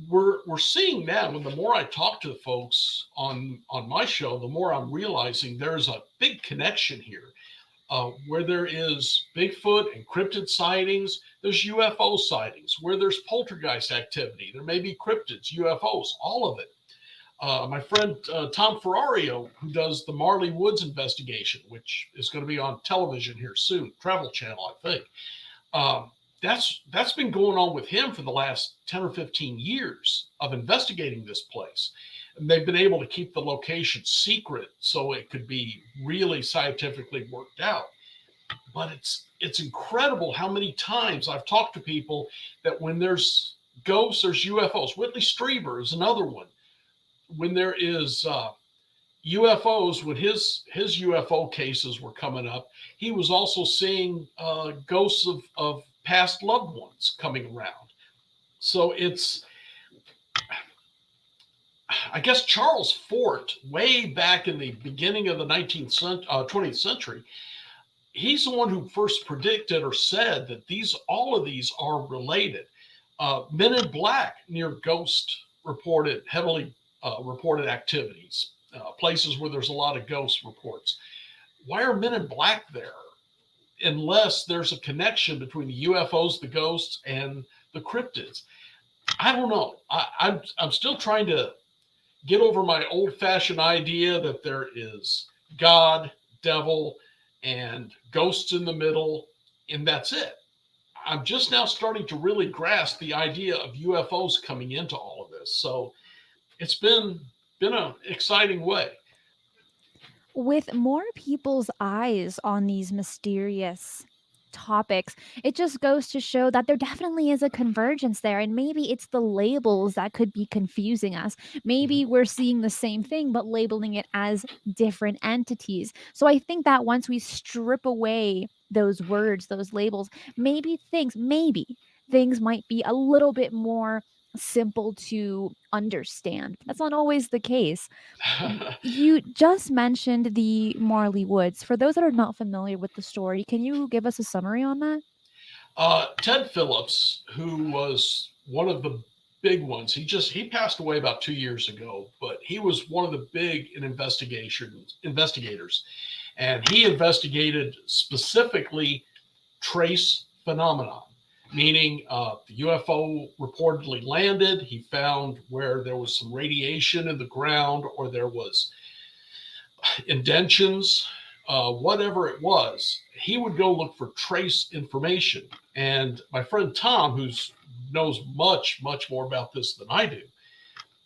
we're seeing now, and the more I talk to the folks on my show, the more I'm realizing there's a big connection here. Where there is Bigfoot and cryptid sightings, there's UFO sightings. Where there's poltergeist activity, there may be cryptids, UFOs, all of it. My friend Tom Ferrario, who does the Marley Woods investigation, which is going to be on television here soon, Travel Channel, I think. Um, that's been going on with him for the last 10 or 15 years of investigating this place. And they've been able to keep the location secret so it could be really scientifically worked out. But it's incredible how many times I've talked to people that when there's ghosts, there's UFOs. Whitley Strieber is another one. When there is UFOs, when his UFO cases were coming up, he was also seeing ghosts of past loved ones coming around. So I guess Charles Fort, way back in the beginning of the 20th century, he's the one who first predicted or said that all of these are related. Men in Black near ghost heavily reported activities, places where there's a lot of ghost reports. Why are Men in Black there? Unless there's a connection between the UFOs, the ghosts, and the cryptids. I don't know. I'm still trying to get over my old-fashioned idea that there is God, devil, and ghosts in the middle, and that's it. I'm just now starting to really grasp the idea of UFOs coming into all of this. So it's been an exciting way. With more people's eyes on these mysterious topics, it just goes to show that there definitely is a convergence there. And maybe it's the labels that could be confusing us. Maybe we're seeing the same thing, but labeling it as different entities. So I think that once we strip away those words, those labels, maybe things might be a little bit more simple to understand. That's not always the case. You just mentioned the Marley Woods. For those that are not familiar with the story, can you give us a summary on that? Ted Phillips, who was one of the big ones, he passed away about 2 years ago, but he was one of the big investigators, and he investigated specifically trace phenomenon, meaning the UFO reportedly landed. He found where there was some radiation in the ground, or there was indentions, whatever it was. He would go look for trace information. And my friend Tom, who knows much, much more about this than I do,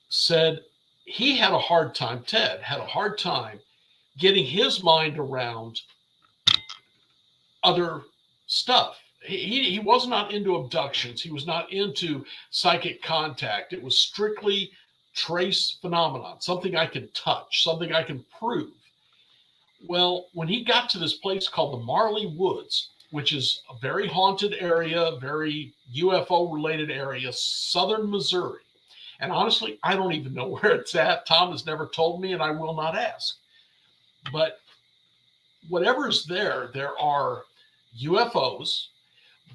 said he had a hard time, Ted had a hard time getting his mind around other stuff. He was not into abductions. He was not into psychic contact. It was strictly trace phenomenon, something I can touch, something I can prove. Well, when he got to this place called the Marley Woods, which is a very haunted area, very UFO related area, southern Missouri. And honestly, I don't even know where it's at. Tom has never told me, and I will not ask. But whatever's there are UFOs,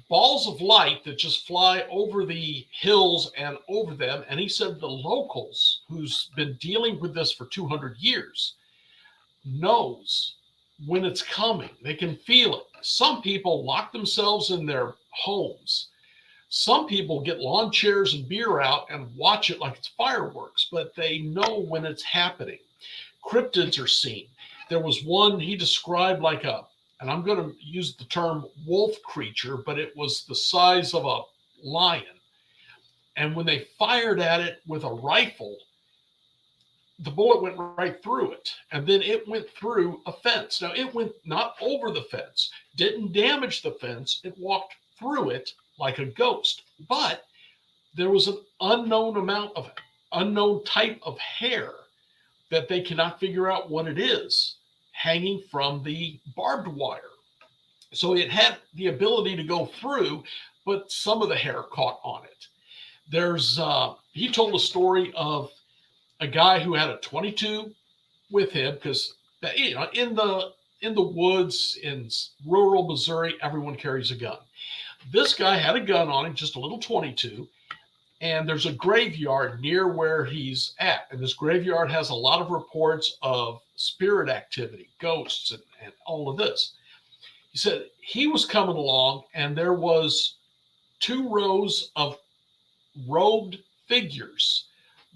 balls of light that just fly over the hills and over them. And he said the locals, who's been dealing with this for 200 years, knows when it's coming. They can feel it. Some people lock themselves in their homes. Some people get lawn chairs and beer out and watch it like it's fireworks, but they know when it's happening. Cryptids are seen. There was one he described like and I'm going to use the term wolf creature, but it was the size of a lion. And when they fired at it with a rifle, the bullet went right through it. And then it went through a fence. Now, it went not over the fence, didn't damage the fence. It walked through it like a ghost. But there was an unknown type of hair that they cannot figure out what it is, hanging from the barbed wire. So it had the ability to go through, but some of the hair caught on it. He told a story of a guy who had a 22 with him because, in the woods in rural Missouri, everyone carries a gun. This guy had a gun on him, just a little 22, and there's a graveyard near where he's at. And this graveyard has a lot of reports of spirit activity, ghosts, and all of this. He said he was coming along, and there was 2 rows of robed figures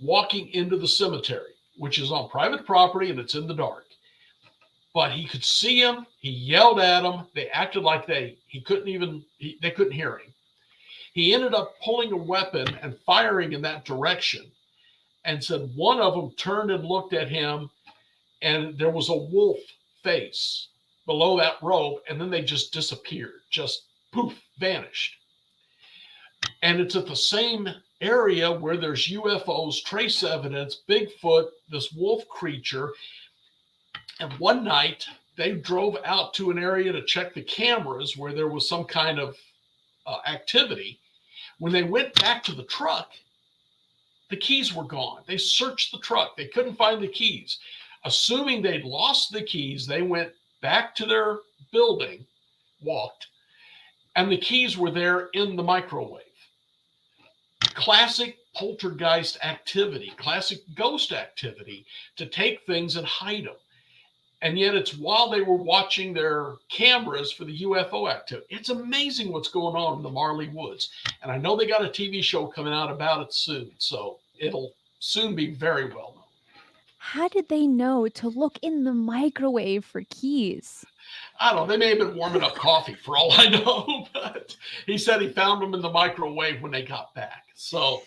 walking into the cemetery, which is on private property and it's in the dark. But he could see them. He yelled at them. They acted like they couldn't hear him. He ended up pulling a weapon and firing in that direction, and said one of them turned and looked at him, and there was a wolf face below that robe, and then they just disappeared, just poof, vanished. And it's at the same area where there's UFOs, trace evidence, Bigfoot, this wolf creature. And one night they drove out to an area to check the cameras where there was some kind of activity. When they went back to the truck, the keys were gone. They searched the truck. They couldn't find the keys. Assuming they'd lost the keys, they went back to their building, walked, and the keys were there in the microwave. Classic poltergeist activity, classic ghost activity, to take things and hide them. And yet it's while they were watching their cameras for the UFO activity. It's amazing what's going on in the Marley Woods. And I know they got a TV show coming out about it soon, so it'll soon be very well known. How did they know to look in the microwave for keys? I don't know. They may have been warming up coffee for all I know, but he said he found them in the microwave when they got back. So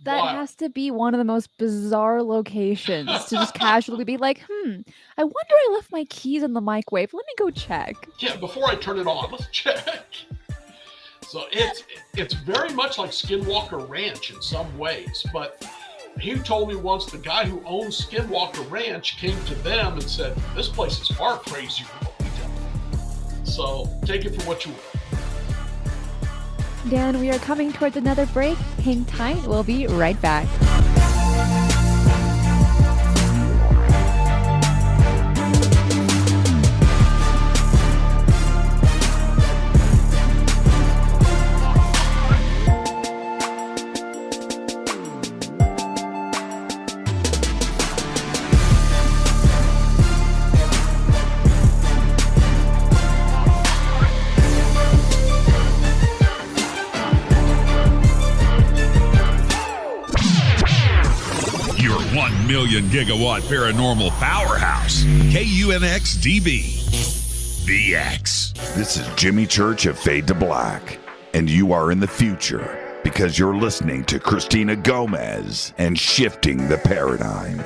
that has to be one of the most bizarre locations to just casually be like, I wonder I left my keys in the microwave. Let me go check. Yeah, before I turn it on, let's check. So it's very much like Skinwalker Ranch in some ways, but he told me once the guy who owns Skinwalker Ranch came to them and said, this place is far crazier than what we do. So take it for what you will. Dan, we are coming towards another break. Hang tight. We'll be right back. Million gigawatt paranormal powerhouse, KUNX-DB, The X. This is Jimmy Church of Fade to Black, and you are in the future because you're listening to Cristina Gomez and Shifting the Paradigm.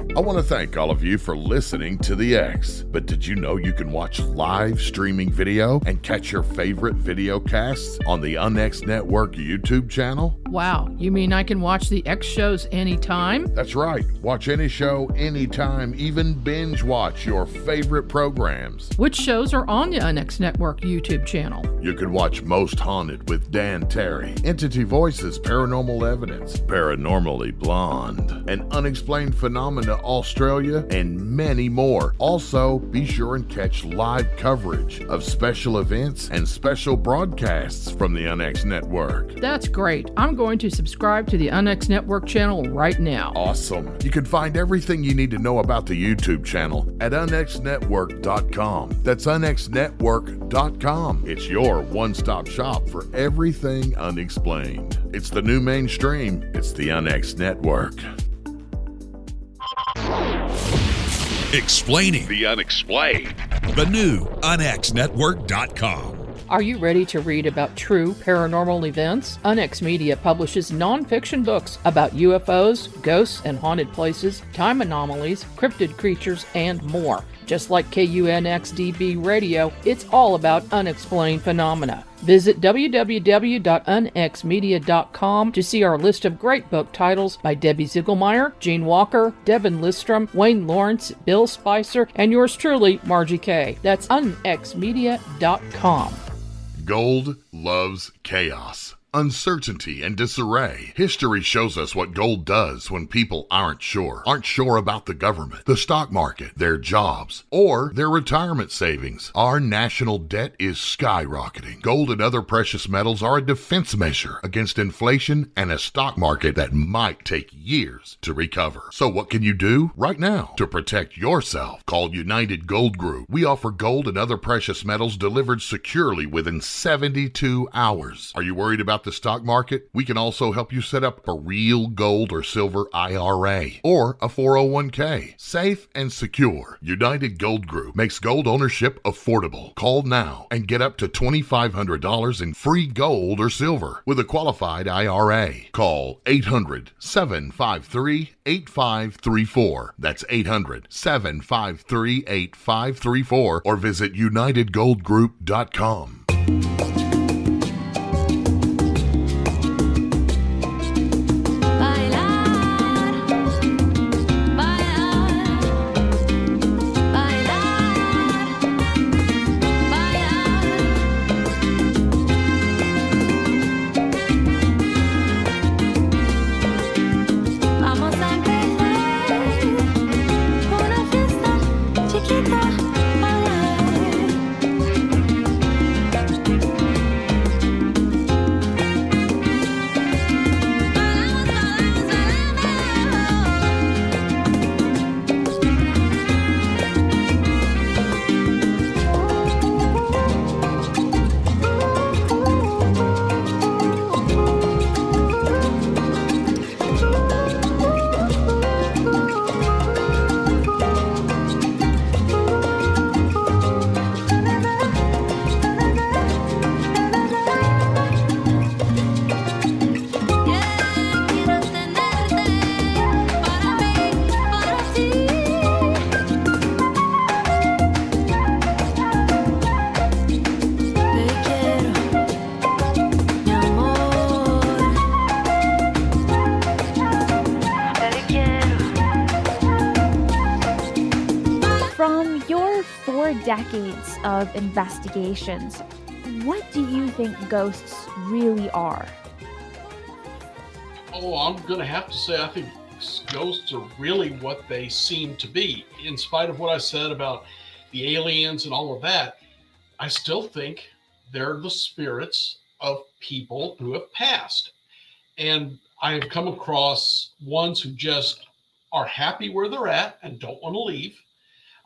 I want to thank all of you for listening to The X. But did you know you can watch live streaming video and catch your favorite video casts on the UNX Network YouTube channel? Wow, you mean I can watch the X shows anytime? That's right. Watch any show, anytime, even binge watch your favorite programs. Which shows are on the UNX Network YouTube channel? You can watch Most Haunted with Dan Terry, Entity Voices, Paranormal Evidence, Paranormally Blonde, and Unexplained Phenomena Australia, and many more. Also, be sure and catch live coverage of special events and special broadcasts from the UNX Network. That's great. I'm going to subscribe to the UNX Network channel right now. Awesome. You can find everything you need to know about the YouTube channel at unxnetwork.com. That's unxnetwork.com. It's your one-stop shop for everything unexplained. It's the new mainstream. It's the UNX Network. Explaining The unexplained. the new unxnetwork.com. Are you ready to read about true paranormal events? Unex Media publishes nonfiction books about UFOs, ghosts and haunted places, time anomalies, cryptid creatures, and more. Just like KUNX-DB Radio, it's all about unexplained phenomena. Visit www.unxmedia.com to see our list of great book titles by Debbie Ziegelmeyer, Gene Walker, Devin Listrom, Wayne Lawrence, Bill Spicer, and yours truly, Margie Kay. That's unxmedia.com. Gold loves chaos, uncertainty, and disarray. History shows us what gold does when people aren't sure about the government, the stock market, their jobs, or their retirement savings. Our national debt is skyrocketing. Gold and other precious metals are a defense measure against inflation and a stock market that might take years to recover. So what can you do right now to protect yourself? Call United Gold Group. We offer gold and other precious metals delivered securely within 72 hours. Are you worried about the stock market? We can also help you set up a real gold or silver IRA or a 401k. Safe and secure. United Gold Group makes gold ownership affordable. Call now and get up to $2,500 in free gold or silver with a qualified IRA. Call 800-753-8534. That's 800-753-8534 or visit UnitedGoldGroup.com. Decades of investigations, what do you think ghosts really are? Oh, I'm going to have to say I think ghosts are really what they seem to be. In spite of what I said about the aliens and all of that, I still think they're the spirits of people who have passed. And I have come across ones who just are happy where they're at and don't want to leave.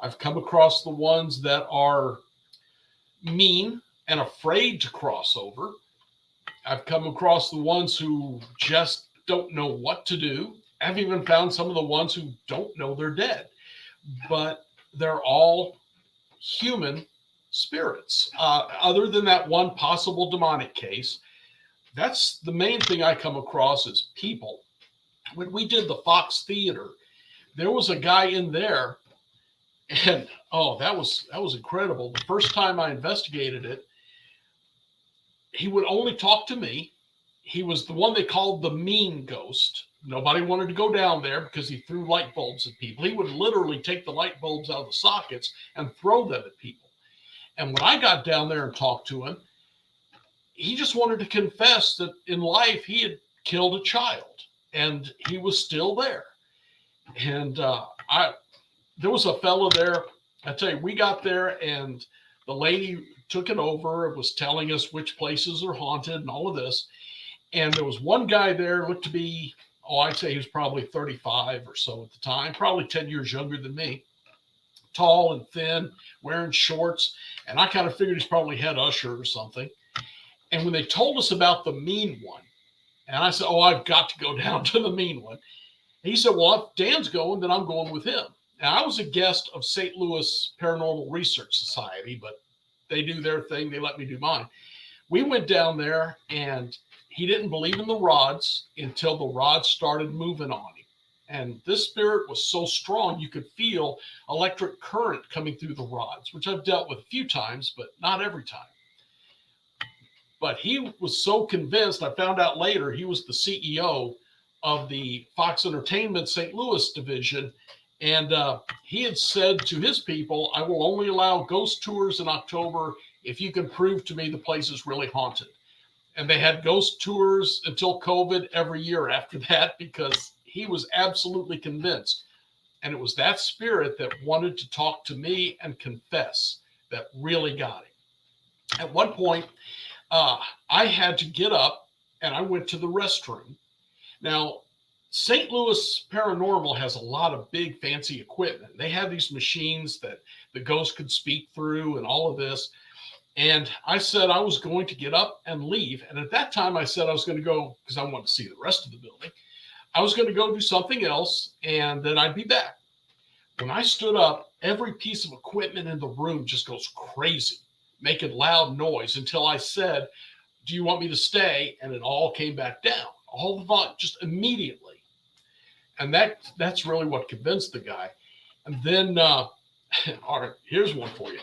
I've come across the ones that are mean and afraid to cross over. I've come across the ones who just don't know what to do. I've even found some of the ones who don't know they're dead. But they're all human spirits. Other than that one possible demonic case, that's the main thing I come across is people. When we did the Fox Theater, there was a guy in there. And that was incredible. The first time I investigated it, he would only talk to me. He was the one they called the mean ghost. Nobody wanted to go down there because he threw light bulbs at people. He would literally take the light bulbs out of the sockets and throw them at people. And when I got down there and talked to him, he just wanted to confess that in life he had killed a child and he was still there. And there was a fellow there. I tell you, we got there and the lady took it over and was telling us which places are haunted and all of this. And there was one guy there, looked to be, I'd say he was probably 35 or so at the time, probably 10 years younger than me. Tall and thin, wearing shorts. And I kind of figured he's probably head usher or something. And when they told us about the mean one, and I said, I've got to go down to the mean one. He said, well, if Dan's going, then I'm going with him. Now, I was a guest of St. Louis Paranormal Research Society, but they do their thing. They let me do mine. We went down there, and he didn't believe in the rods until the rods started moving on him. And this spirit was so strong, you could feel electric current coming through the rods, which I've dealt with a few times, but not every time. But he was so convinced. I found out later he was the CEO of the Fox Entertainment St. Louis division. And he had said to his people, I will only allow ghost tours in October if you can prove to me the place is really haunted. And they had ghost tours until COVID every year after that, because he was absolutely convinced. And it was that spirit that wanted to talk to me and confess that really got him. At one point, I had to get up and I went to the restroom. Now, St. Louis Paranormal has a lot of big fancy equipment. They have these machines that the ghost could speak through and all of this. And I said I was going to get up and leave. And at that time I said I was going to go, because I wanted to see the rest of the building. I was going to go do something else and then I'd be back. When I stood up, every piece of equipment in the room just goes crazy, making loud noise until I said, do you want me to stay? And it all came back down. All the volume, just immediately. And that's really what convinced the guy. And then, all right, here's one for you.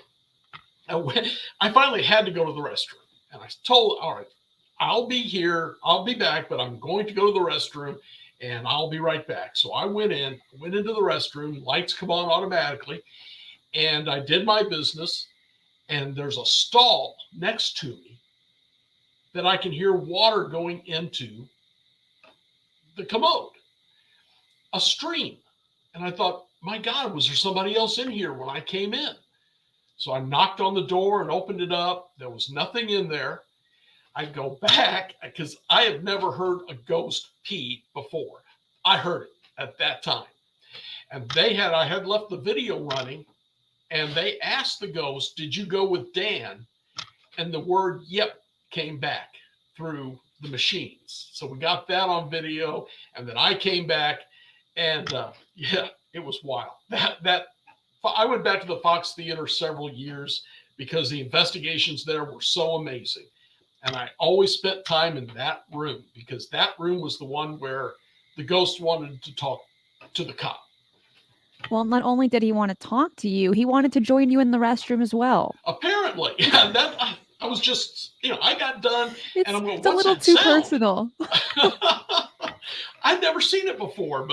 I finally had to go to the restroom. And I told, all right, I'll be here. I'll be back, but I'm going to go to the restroom and I'll be right back. So I went into the restroom, lights come on automatically. And I did my business. And there's a stall next to me that I can hear water going into the commode, a stream. And I thought, my God, was there somebody else in here when I came in? So I knocked on the door and opened it up. There was nothing in there. I go back because I have never heard a ghost pee before. I heard it at that time. And I had left the video running, and they asked the ghost, did you go with Dan? And the word, yep, came back through the machines. So we got that on video, and then I came back, and yeah, it was wild. I went back to the Fox Theater several years because the investigations there were so amazing. And I always spent time in that room because that room was the one where the ghost wanted to talk to the cop. Well, not only did he want to talk to you, he wanted to join you in the restroom as well. Apparently. Yeah, I was just, I got done. And I'm going, it's a little too personal. I'd never seen it before,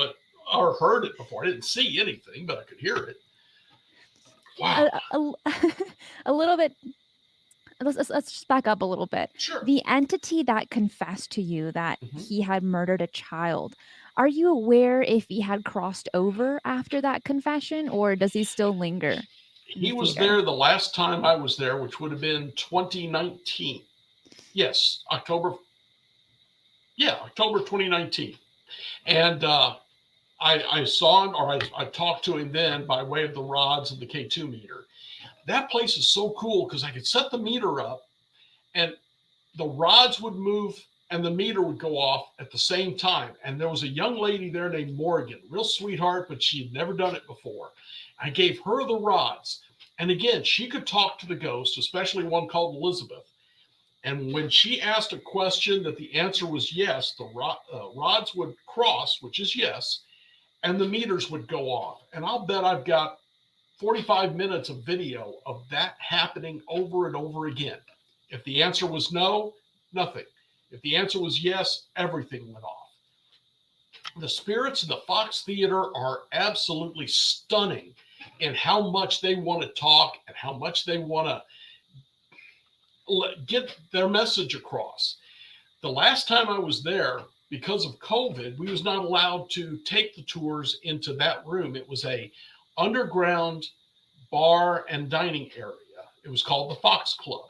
or heard it before. I didn't see anything, but I could hear it. Wow. A little bit. Let's just back up a little bit. Sure. The entity that confessed to you that he had murdered a child, are you aware if he had crossed over after that confession, or does he still linger? He was there the last time I was there, which would have been 2019. Yes, October 2019. And I saw him, or I talked to him then by way of the rods and the K2 meter. That place is so cool because I could set the meter up and the rods would move and the meter would go off at the same time. And there was a young lady there named Morgan, real sweetheart, but she had never done it before. I gave her the rods. And again, she could talk to the ghost, especially one called Elizabeth. And when she asked a question that the answer was yes, the rods would cross, which is yes, and the meters would go off. And I'll bet I've got 45 minutes of video of that happening over and over again. If the answer was no, nothing. If the answer was yes, everything went off. The spirits of the Fox Theater are absolutely stunning in how much they want to talk and how much they want to get their message across. The last time I was there, because of COVID, we was not allowed to take the tours into that room. It was a underground bar and dining area. It was called the Fox Club.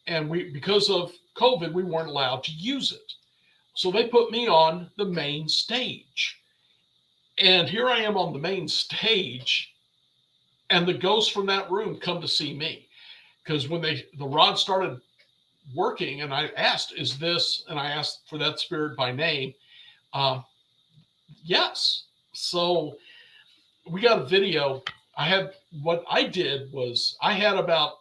And because of COVID, we weren't allowed to use it. So they put me on the main stage. And here I am on the main stage, and the ghosts from that room come to see me. Because when the rod started working, and I asked, is this, and I asked for that spirit by name, yes. So we got a video. What I did was I had about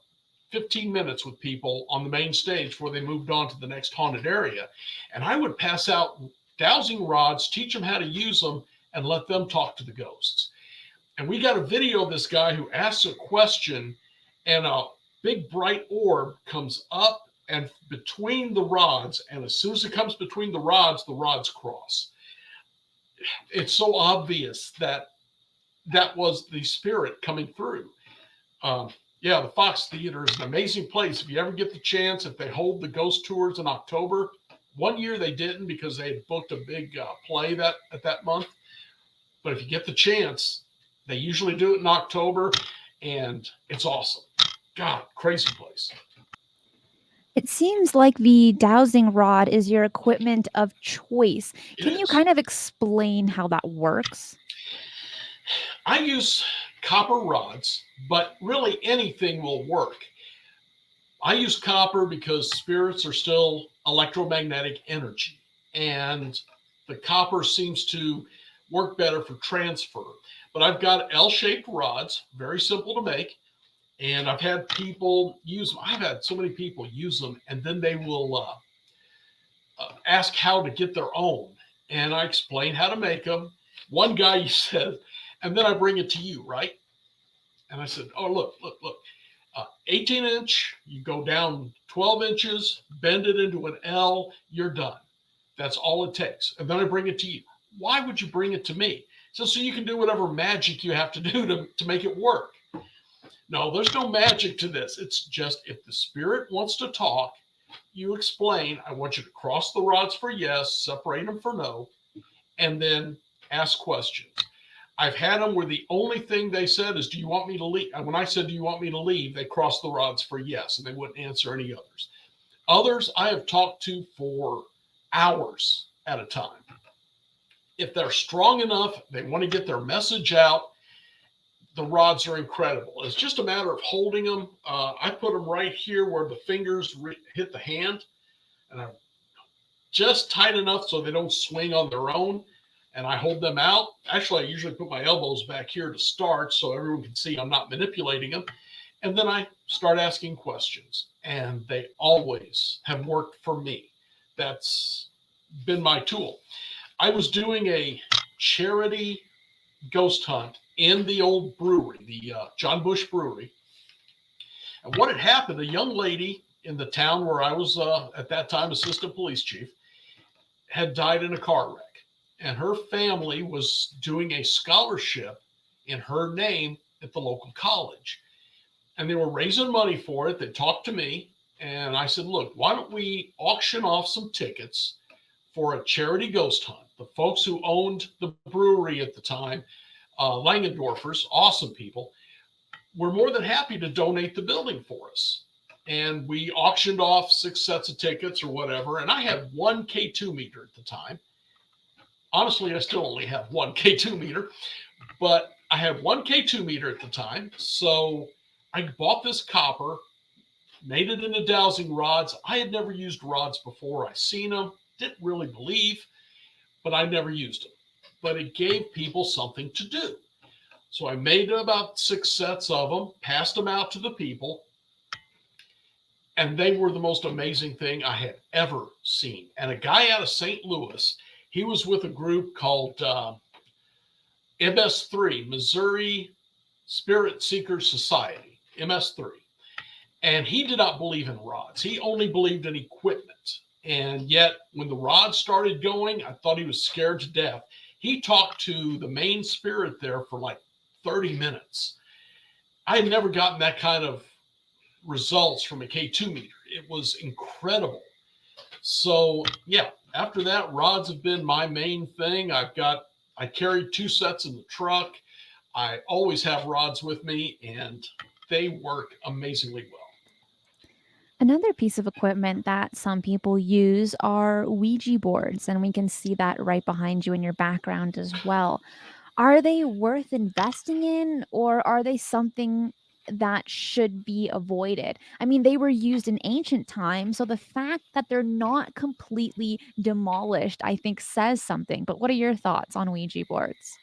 15 minutes with people on the main stage before they moved on to the next haunted area. And I would pass out dowsing rods, teach them how to use them, and let them talk to the ghosts. And we got a video of this guy who asks a question, and a big bright orb comes up and between the rods. And as soon as it comes between the rods cross. It's so obvious that that was the spirit coming through. Yeah, the Fox Theater is an amazing place. If you ever get the chance, if they hold the ghost tours in October, one year they didn't because they had booked a big play that month. But if you get the chance, they usually do it in October, and it's awesome. God, crazy place. It seems like the dowsing rod is your equipment of choice. Can you kind of explain how that works? I use copper rods, but really anything will work. I use copper because spirits are still electromagnetic energy, and the copper seems to work better for transfer. But I've got L-shaped rods, very simple to make, and I've had people use them. I've had so many people use them, and then they will ask how to get their own, and I explain how to make them. One guy said, and then I bring it to you, right? And I said, oh, look. 18-inch, you go down 12 inches, bend it into an L, you're done. That's all it takes. And then I bring it to you. Why would you bring it to me? So you can do whatever magic you have to do to make it work. No, there's no magic to this. It's just if the spirit wants to talk, you explain, I want you to cross the rods for yes, separate them for no, and then ask questions. I've had them where the only thing they said is, do you want me to leave? And when I said, do you want me to leave? They crossed the rods for yes, and they wouldn't answer any others. Others I have talked to for hours at a time. If they're strong enough, they want to get their message out, the rods are incredible. It's just a matter of holding them. I put them right here where the fingers hit the hand, and I'm just tight enough so they don't swing on their own. And I hold them out. Actually, I usually put my elbows back here to start so everyone can see I'm not manipulating them. And then I start asking questions, and they always have worked for me. That's been my tool. I was doing a charity ghost hunt in the old brewery, the John Bush Brewery. And what had happened, a young lady in the town where I was at that time assistant police chief had died in a car wreck. And her family was doing a scholarship in her name at the local college. And they were raising money for it. They talked to me, and I said, look, why don't we auction off some tickets for a charity ghost hunt? The folks who owned the brewery at the time, Langendorfers, awesome people, were more than happy to donate the building for us. And we auctioned off 6 sets of tickets or whatever. And I had one K2 meter at the time. Honestly, I still only have one K2 meter, but I had one K2 meter at the time. So I bought this copper, made it into dowsing rods. I had never used rods before. I seen them, didn't really believe, but I never used them. But it gave people something to do. So I made about 6 sets of them, passed them out to the people, and they were the most amazing thing I had ever seen. And a guy out of St. Louis, he was with a group called MS3, Missouri Spirit Seekers Society, MS3. And he did not believe in rods. He only believed in equipment. And yet, when the rods started going, I thought he was scared to death. He talked to the main spirit there for like 30 minutes. I had never gotten that kind of results from a K2 meter. It was incredible. So, yeah, after that, rods have been my main thing. I carried 2 sets in the truck. I always have rods with me, and they work amazingly well. Another piece of equipment that some people use are Ouija boards, and we can see that right behind you in your background as well. Are they worth investing in, or are they something that should be avoided? I mean, they were used in ancient times, so the fact that they're not completely demolished, I think, says something. But what are your thoughts on Ouija boards?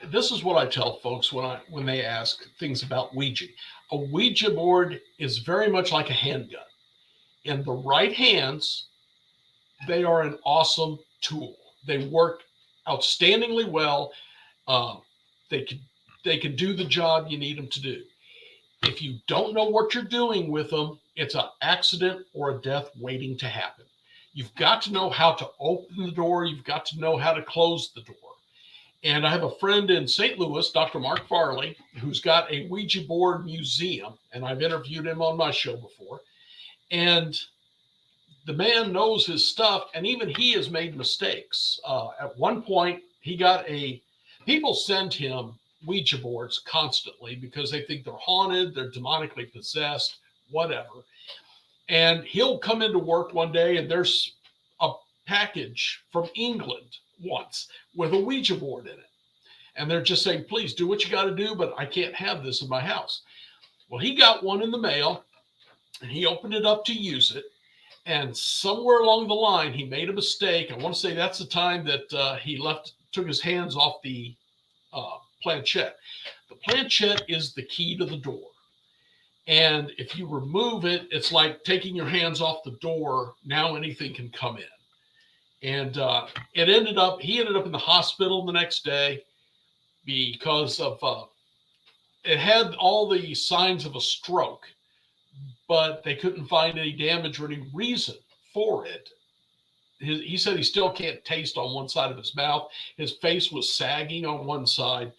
this is what I tell folks when they ask things about Ouija. A Ouija board is very much like a handgun. In the right hands, they are an awesome tool. They work outstandingly well. They can do the job you need them to do. If you don't know what you're doing with them, it's an accident or a death waiting to happen. You've got to know how to open the door. You've got to know how to close the door. And I have a friend in St. Louis, Dr. Mark Farley, who's got a Ouija board museum, and I've interviewed him on my show before. And the man knows his stuff, and even he has made mistakes. At one point, people send him Ouija boards constantly because they think they're haunted, they're demonically possessed, whatever. And he'll come into work one day and there's a package from England once with a Ouija board in it. And they're just saying, please do what you got to do, but I can't have this in my house. Well, he got one in the mail and he opened it up to use it. And somewhere along the line, he made a mistake. I want to say that's the time that he took his hands off the planchette. The planchette is the key to the door. And if you remove it, it's like taking your hands off the door. Now anything can come in. And he ended up in the hospital the next day because of, it had all the signs of a stroke, but they couldn't find any damage or any reason for it. He said he still can't taste on one side of his mouth. His face was sagging on one side.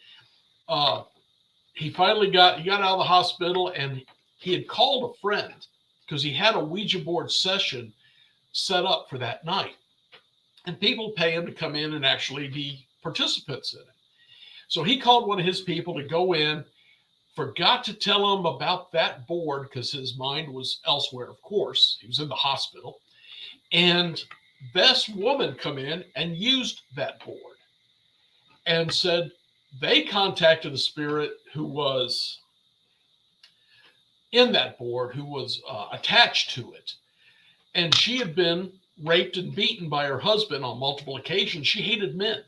He finally got out of the hospital, and he had called a friend because he had a Ouija board session set up for that night. And people pay him to come in and actually be participants in it. So he called one of his people to go in, forgot to tell him about that board because his mind was elsewhere, of course. He was in the hospital. And this woman come in and used that board and said they contacted a spirit who was in that board, who was attached to it. And she had been raped and beaten by her husband on multiple occasions. She hated men.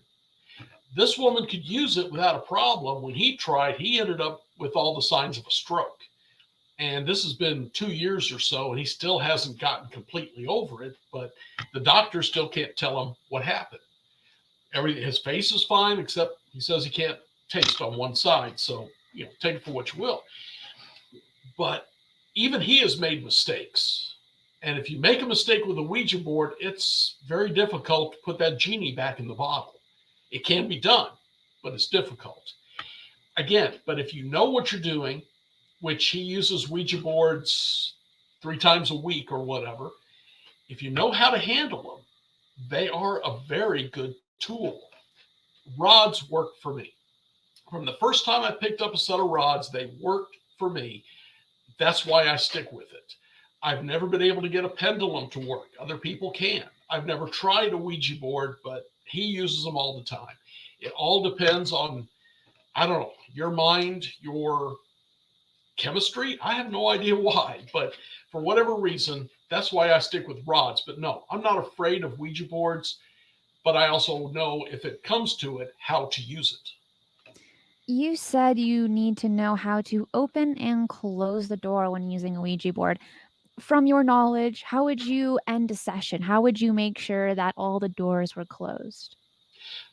This woman could use it without a problem. When he tried, he ended up with all the signs of a stroke. And this has been 2 years or so, and he still hasn't gotten completely over it, but the doctor still can't tell him what happened. His face is fine, except he says he can't taste on one side. So, take it for what you will. But even he has made mistakes. And if you make a mistake with a Ouija board, it's very difficult to put that genie back in the bottle. It can be done, but it's difficult. Again, but if you know what you're doing, which he uses Ouija boards 3 times a week or whatever, if you know how to handle them, they are a very good tool. Rods work for me. From the first time I picked up a set of rods, they worked for me. That's why I stick with it. I've never been able to get a pendulum to work. Other people can. I've never tried a Ouija board, but he uses them all the time. It all depends on, I don't know, your mind, your chemistry. I have no idea why, but for whatever reason, that's why I stick with rods. But no, I'm not afraid of Ouija boards, but I also know if it comes to it, how to use it. You said you need to know how to open and close the door when using a Ouija board. From your knowledge, how would you end a session? How would you make sure that all the doors were closed?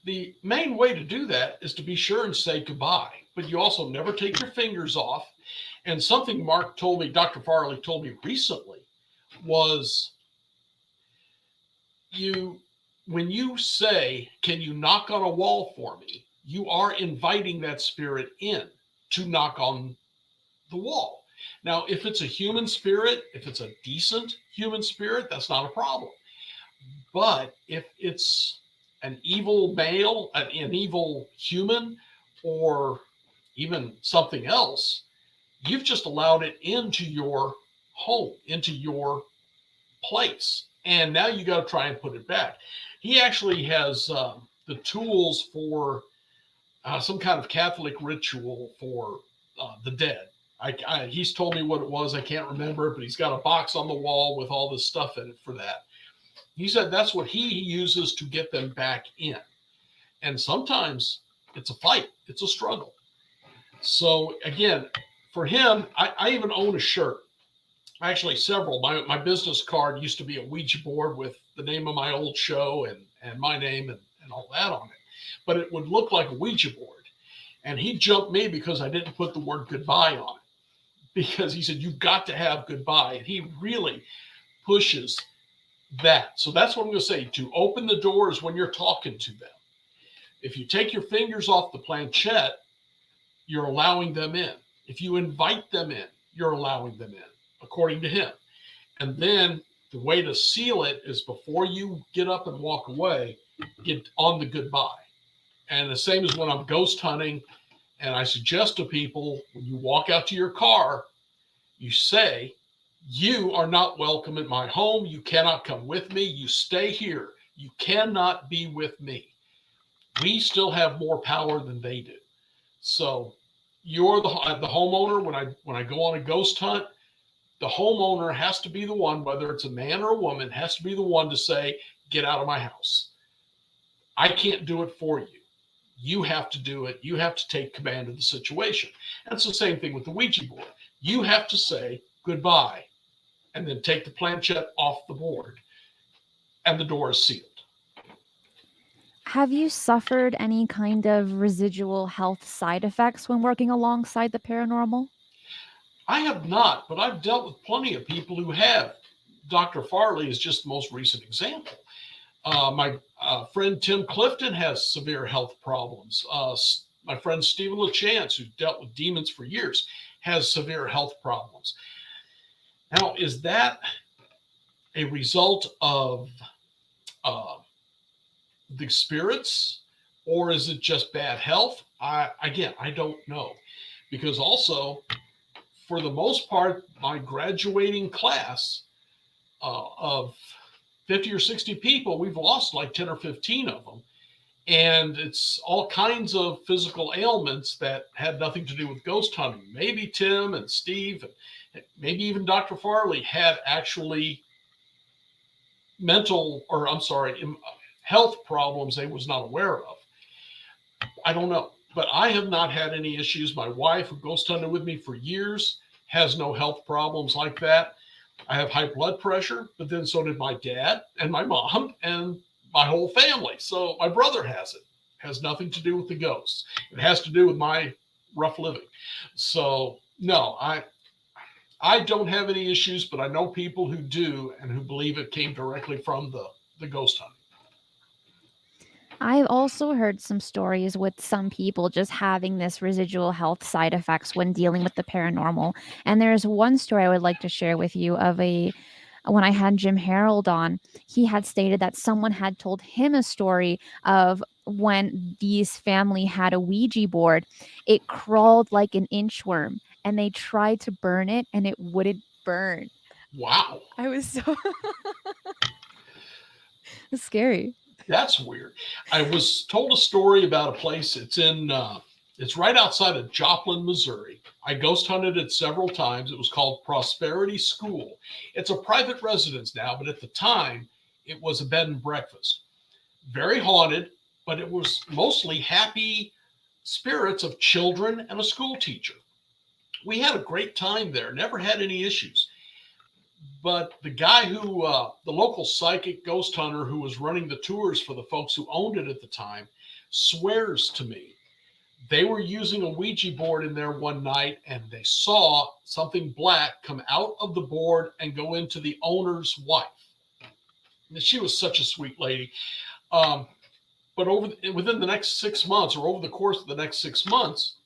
The main way to do that is to be sure and say goodbye, but you also never take your fingers off. And something Mark told me, Dr. Farley told me recently, was when you say, can you knock on a wall for me? You are inviting that spirit in to knock on the wall. Now, if it's a human spirit, if it's a decent human spirit, that's not a problem. But if it's an evil male, an evil human, or even something else, you've just allowed it into your home, into your place. And now you got to try and put it back. He actually has the tools for some kind of Catholic ritual for the dead. He's told me what it was. I can't remember, but he's got a box on the wall with all this stuff in it for that. He said that's what he uses to get them back in. And sometimes It's a fight. It's a struggle. So again, for him, I even own a shirt. Actually, several. My business card used to be a Ouija board with the name of my old show and my name and all that on it. But it would look like a Ouija board. And he jumped me because I didn't put the word goodbye on it. Because he said, you've got to have goodbye. And he really pushes that. So that's what I'm going to say. To open the doors when you're talking to them. If you take your fingers off the planchette, you're allowing them in. If you invite them in, you're allowing them in, according to him. And then the way to seal it is before you get up and walk away, get on the goodbye. And the same as when I'm ghost hunting, and I suggest to people, when you walk out to your car, you say, you are not welcome at my home. You cannot come with me. You stay here. You cannot be with me. We still have more power than they do. So you're the homeowner. When I go on a ghost hunt, the homeowner has to be the one, whether it's a man or a woman, has to be the one to say, get out of my house. I can't do it for you. You have to do it. You have to take command of the situation. And it's the same thing with the Ouija board. You have to say goodbye and then take the planchette off the board and the door is sealed. Have you suffered any kind of residual health side effects when working alongside the paranormal? I have not, but I've dealt with plenty of people who have. Dr. Farley is just the most recent example. My friend Tim Clifton has severe health problems. My friend Stephen LaChance, who dealt with demons for years, has severe health problems. Now, is that a result of the spirits, or is it just bad health? I don't know. Because also, for the most part, my graduating class of 50 or 60 people, we've lost like 10 or 15 of them. And it's all kinds of physical ailments that had nothing to do with ghost hunting. Maybe Tim and Steve, and maybe even Dr. Farley had actually health problems they was not aware of. I don't know. But I have not had any issues. My wife, who ghost hunted with me for years, has no health problems like that. I have high blood pressure, but then so did my dad and my mom and my whole family. So my brother has it. It has nothing to do with the ghosts. It has to do with my rough living. So no, I don't have any issues, but I know people who do and who believe it came directly from the ghost hunting. I've also heard some stories with some people just having this residual health side effects when dealing with the paranormal. And there's one story I would like to share with you of when I had Jim Harold on, he had stated that someone had told him a story of when these family had a Ouija board, it crawled like an inchworm and they tried to burn it and it wouldn't burn. Wow. I was so it's scary. That's weird. I was told a story about a place. It's right outside of Joplin, Missouri. I ghost hunted it several times. It was called Prosperity School. It's a private residence now, but at the time, it was a bed and breakfast. Very haunted, but it was mostly happy spirits of children and a school teacher. We had a great time there, never had any issues. But the guy the local psychic ghost hunter who was running the tours for the folks who owned it at the time, swears to me they were using a Ouija board in there one night and they saw something black come out of the board and go into the owner's wife. And she was such a sweet lady. But within the next 6 months, or over the course of the next 6 months,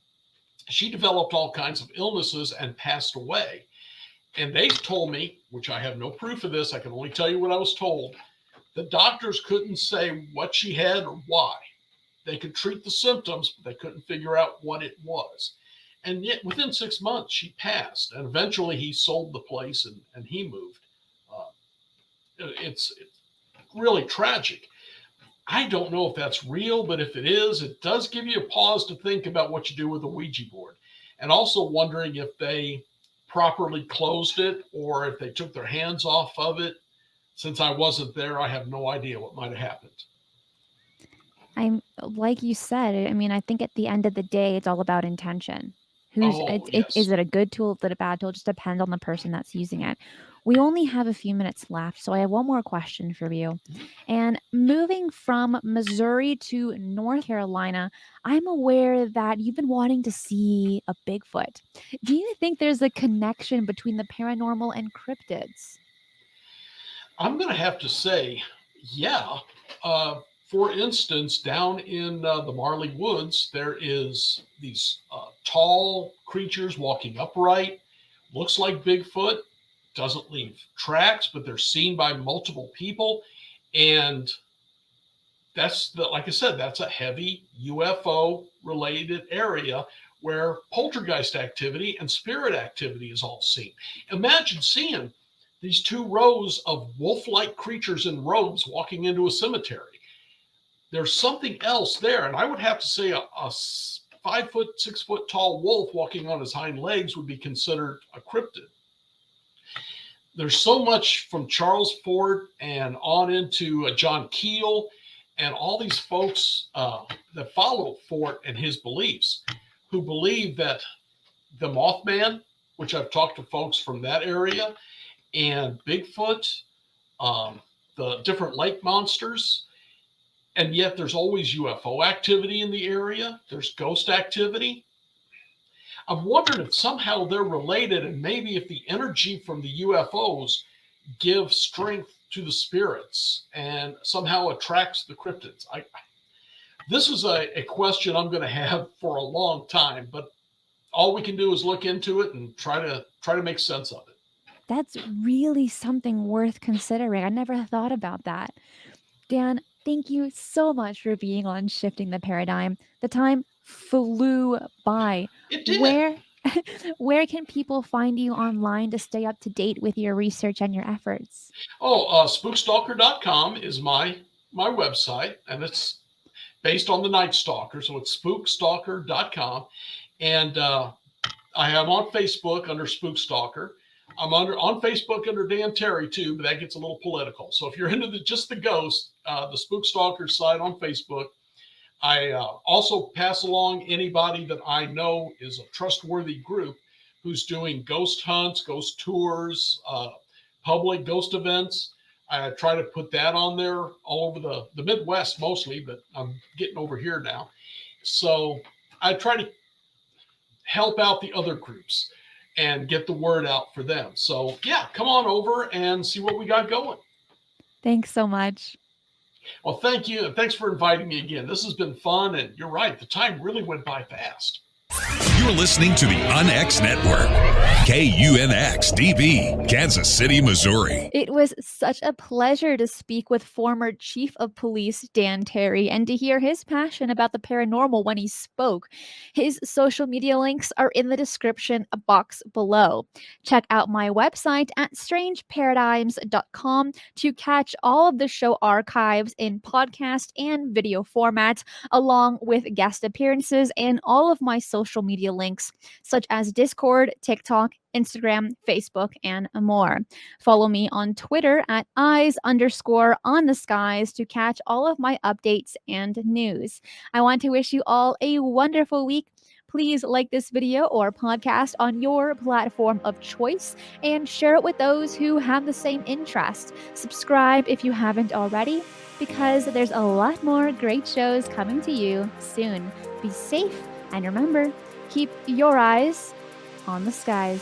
she developed all kinds of illnesses and passed away. And they told me, which I have no proof of this, I can only tell you what I was told, the doctors couldn't say what she had or why. They could treat the symptoms, but they couldn't figure out what it was. And yet within 6 months, she passed. And eventually he sold the place and he moved. It's really tragic. I don't know if that's real, but if it is, it does give you a pause to think about what you do with a Ouija board. And also wondering if they properly closed it or if they took their hands off of it. Since I wasn't there, I have no idea what might have happened. I'm like you said, I mean, I think at the end of the day, it's all about intention. Is it a good tool? Is it a bad tool? It just depends on the person that's using it. We only have a few minutes left, so I have one more question for you. And moving from Missouri to North Carolina, I'm aware that you've been wanting to see a Bigfoot. Do you think there's a connection between the paranormal and cryptids? I'm going to have to say, yeah. For instance, down in the Marley Woods, there is these tall creatures walking upright. Looks like Bigfoot. Doesn't leave tracks, but they're seen by multiple people. And like I said, that's a heavy UFO related area where poltergeist activity and spirit activity is all seen. Imagine seeing these two rows of wolf-like creatures in robes walking into a cemetery. There's something else there. And I would have to say a 5 foot, 6 foot tall wolf walking on his hind legs would be considered a cryptid. There's so much from Charles Fort and on into John Keel and all these folks that follow Fort and his beliefs, who believe that the Mothman, which I've talked to folks from that area, and Bigfoot, the different lake monsters, and yet there's always UFO activity in the area. There's ghost activity. I'm wondering if somehow they're related, and maybe if the energy from the UFOs gives strength to the spirits and somehow attracts the cryptids. This is a question I'm going to have for a long time, but all we can do is look into it and try to make sense of it. That's really something worth considering. I never thought about that. Dan, thank you so much for being on Shifting the Paradigm. The time flew by. It did. Where can people find you online to stay up to date with your research and your efforts? Spookstalker.com is my website, and it's based on the Night Stalker, so it's spookstalker.com. And I am on Facebook under Spookstalker. I'm on Facebook under Dan Terry too, but that gets a little political. So if you're into just the ghost, the Spookstalker site on Facebook. I also pass along anybody that I know is a trustworthy group who's doing ghost hunts, ghost tours, public ghost events. I try to put that on there all over the Midwest mostly, but I'm getting over here now. So I try to help out the other groups and get the word out for them. So yeah, come on over and see what we got going. Thanks so much. Well, thank you. And thanks for inviting me again. This has been fun. And you're right. The time really went by fast. You're listening to the UNX Network, KUNX-DB, Kansas City, Missouri. It was such a pleasure to speak with former Chief of Police Dan Terry and to hear his passion about the paranormal when he spoke. His social media links are in the description box below. Check out my website at strangeparadigms.com to catch all of the show archives in podcast and video format, along with guest appearances and all of my social media links, such as Discord, TikTok, Instagram, Facebook, and more. Follow me on Twitter at eyes_on_the_skies to catch all of my updates and news. I want to wish you all a wonderful week. Please like this video or podcast on your platform of choice and share it with those who have the same interest. Subscribe if you haven't already, because there's a lot more great shows coming to you soon. Be safe, and remember, keep your eyes on the skies.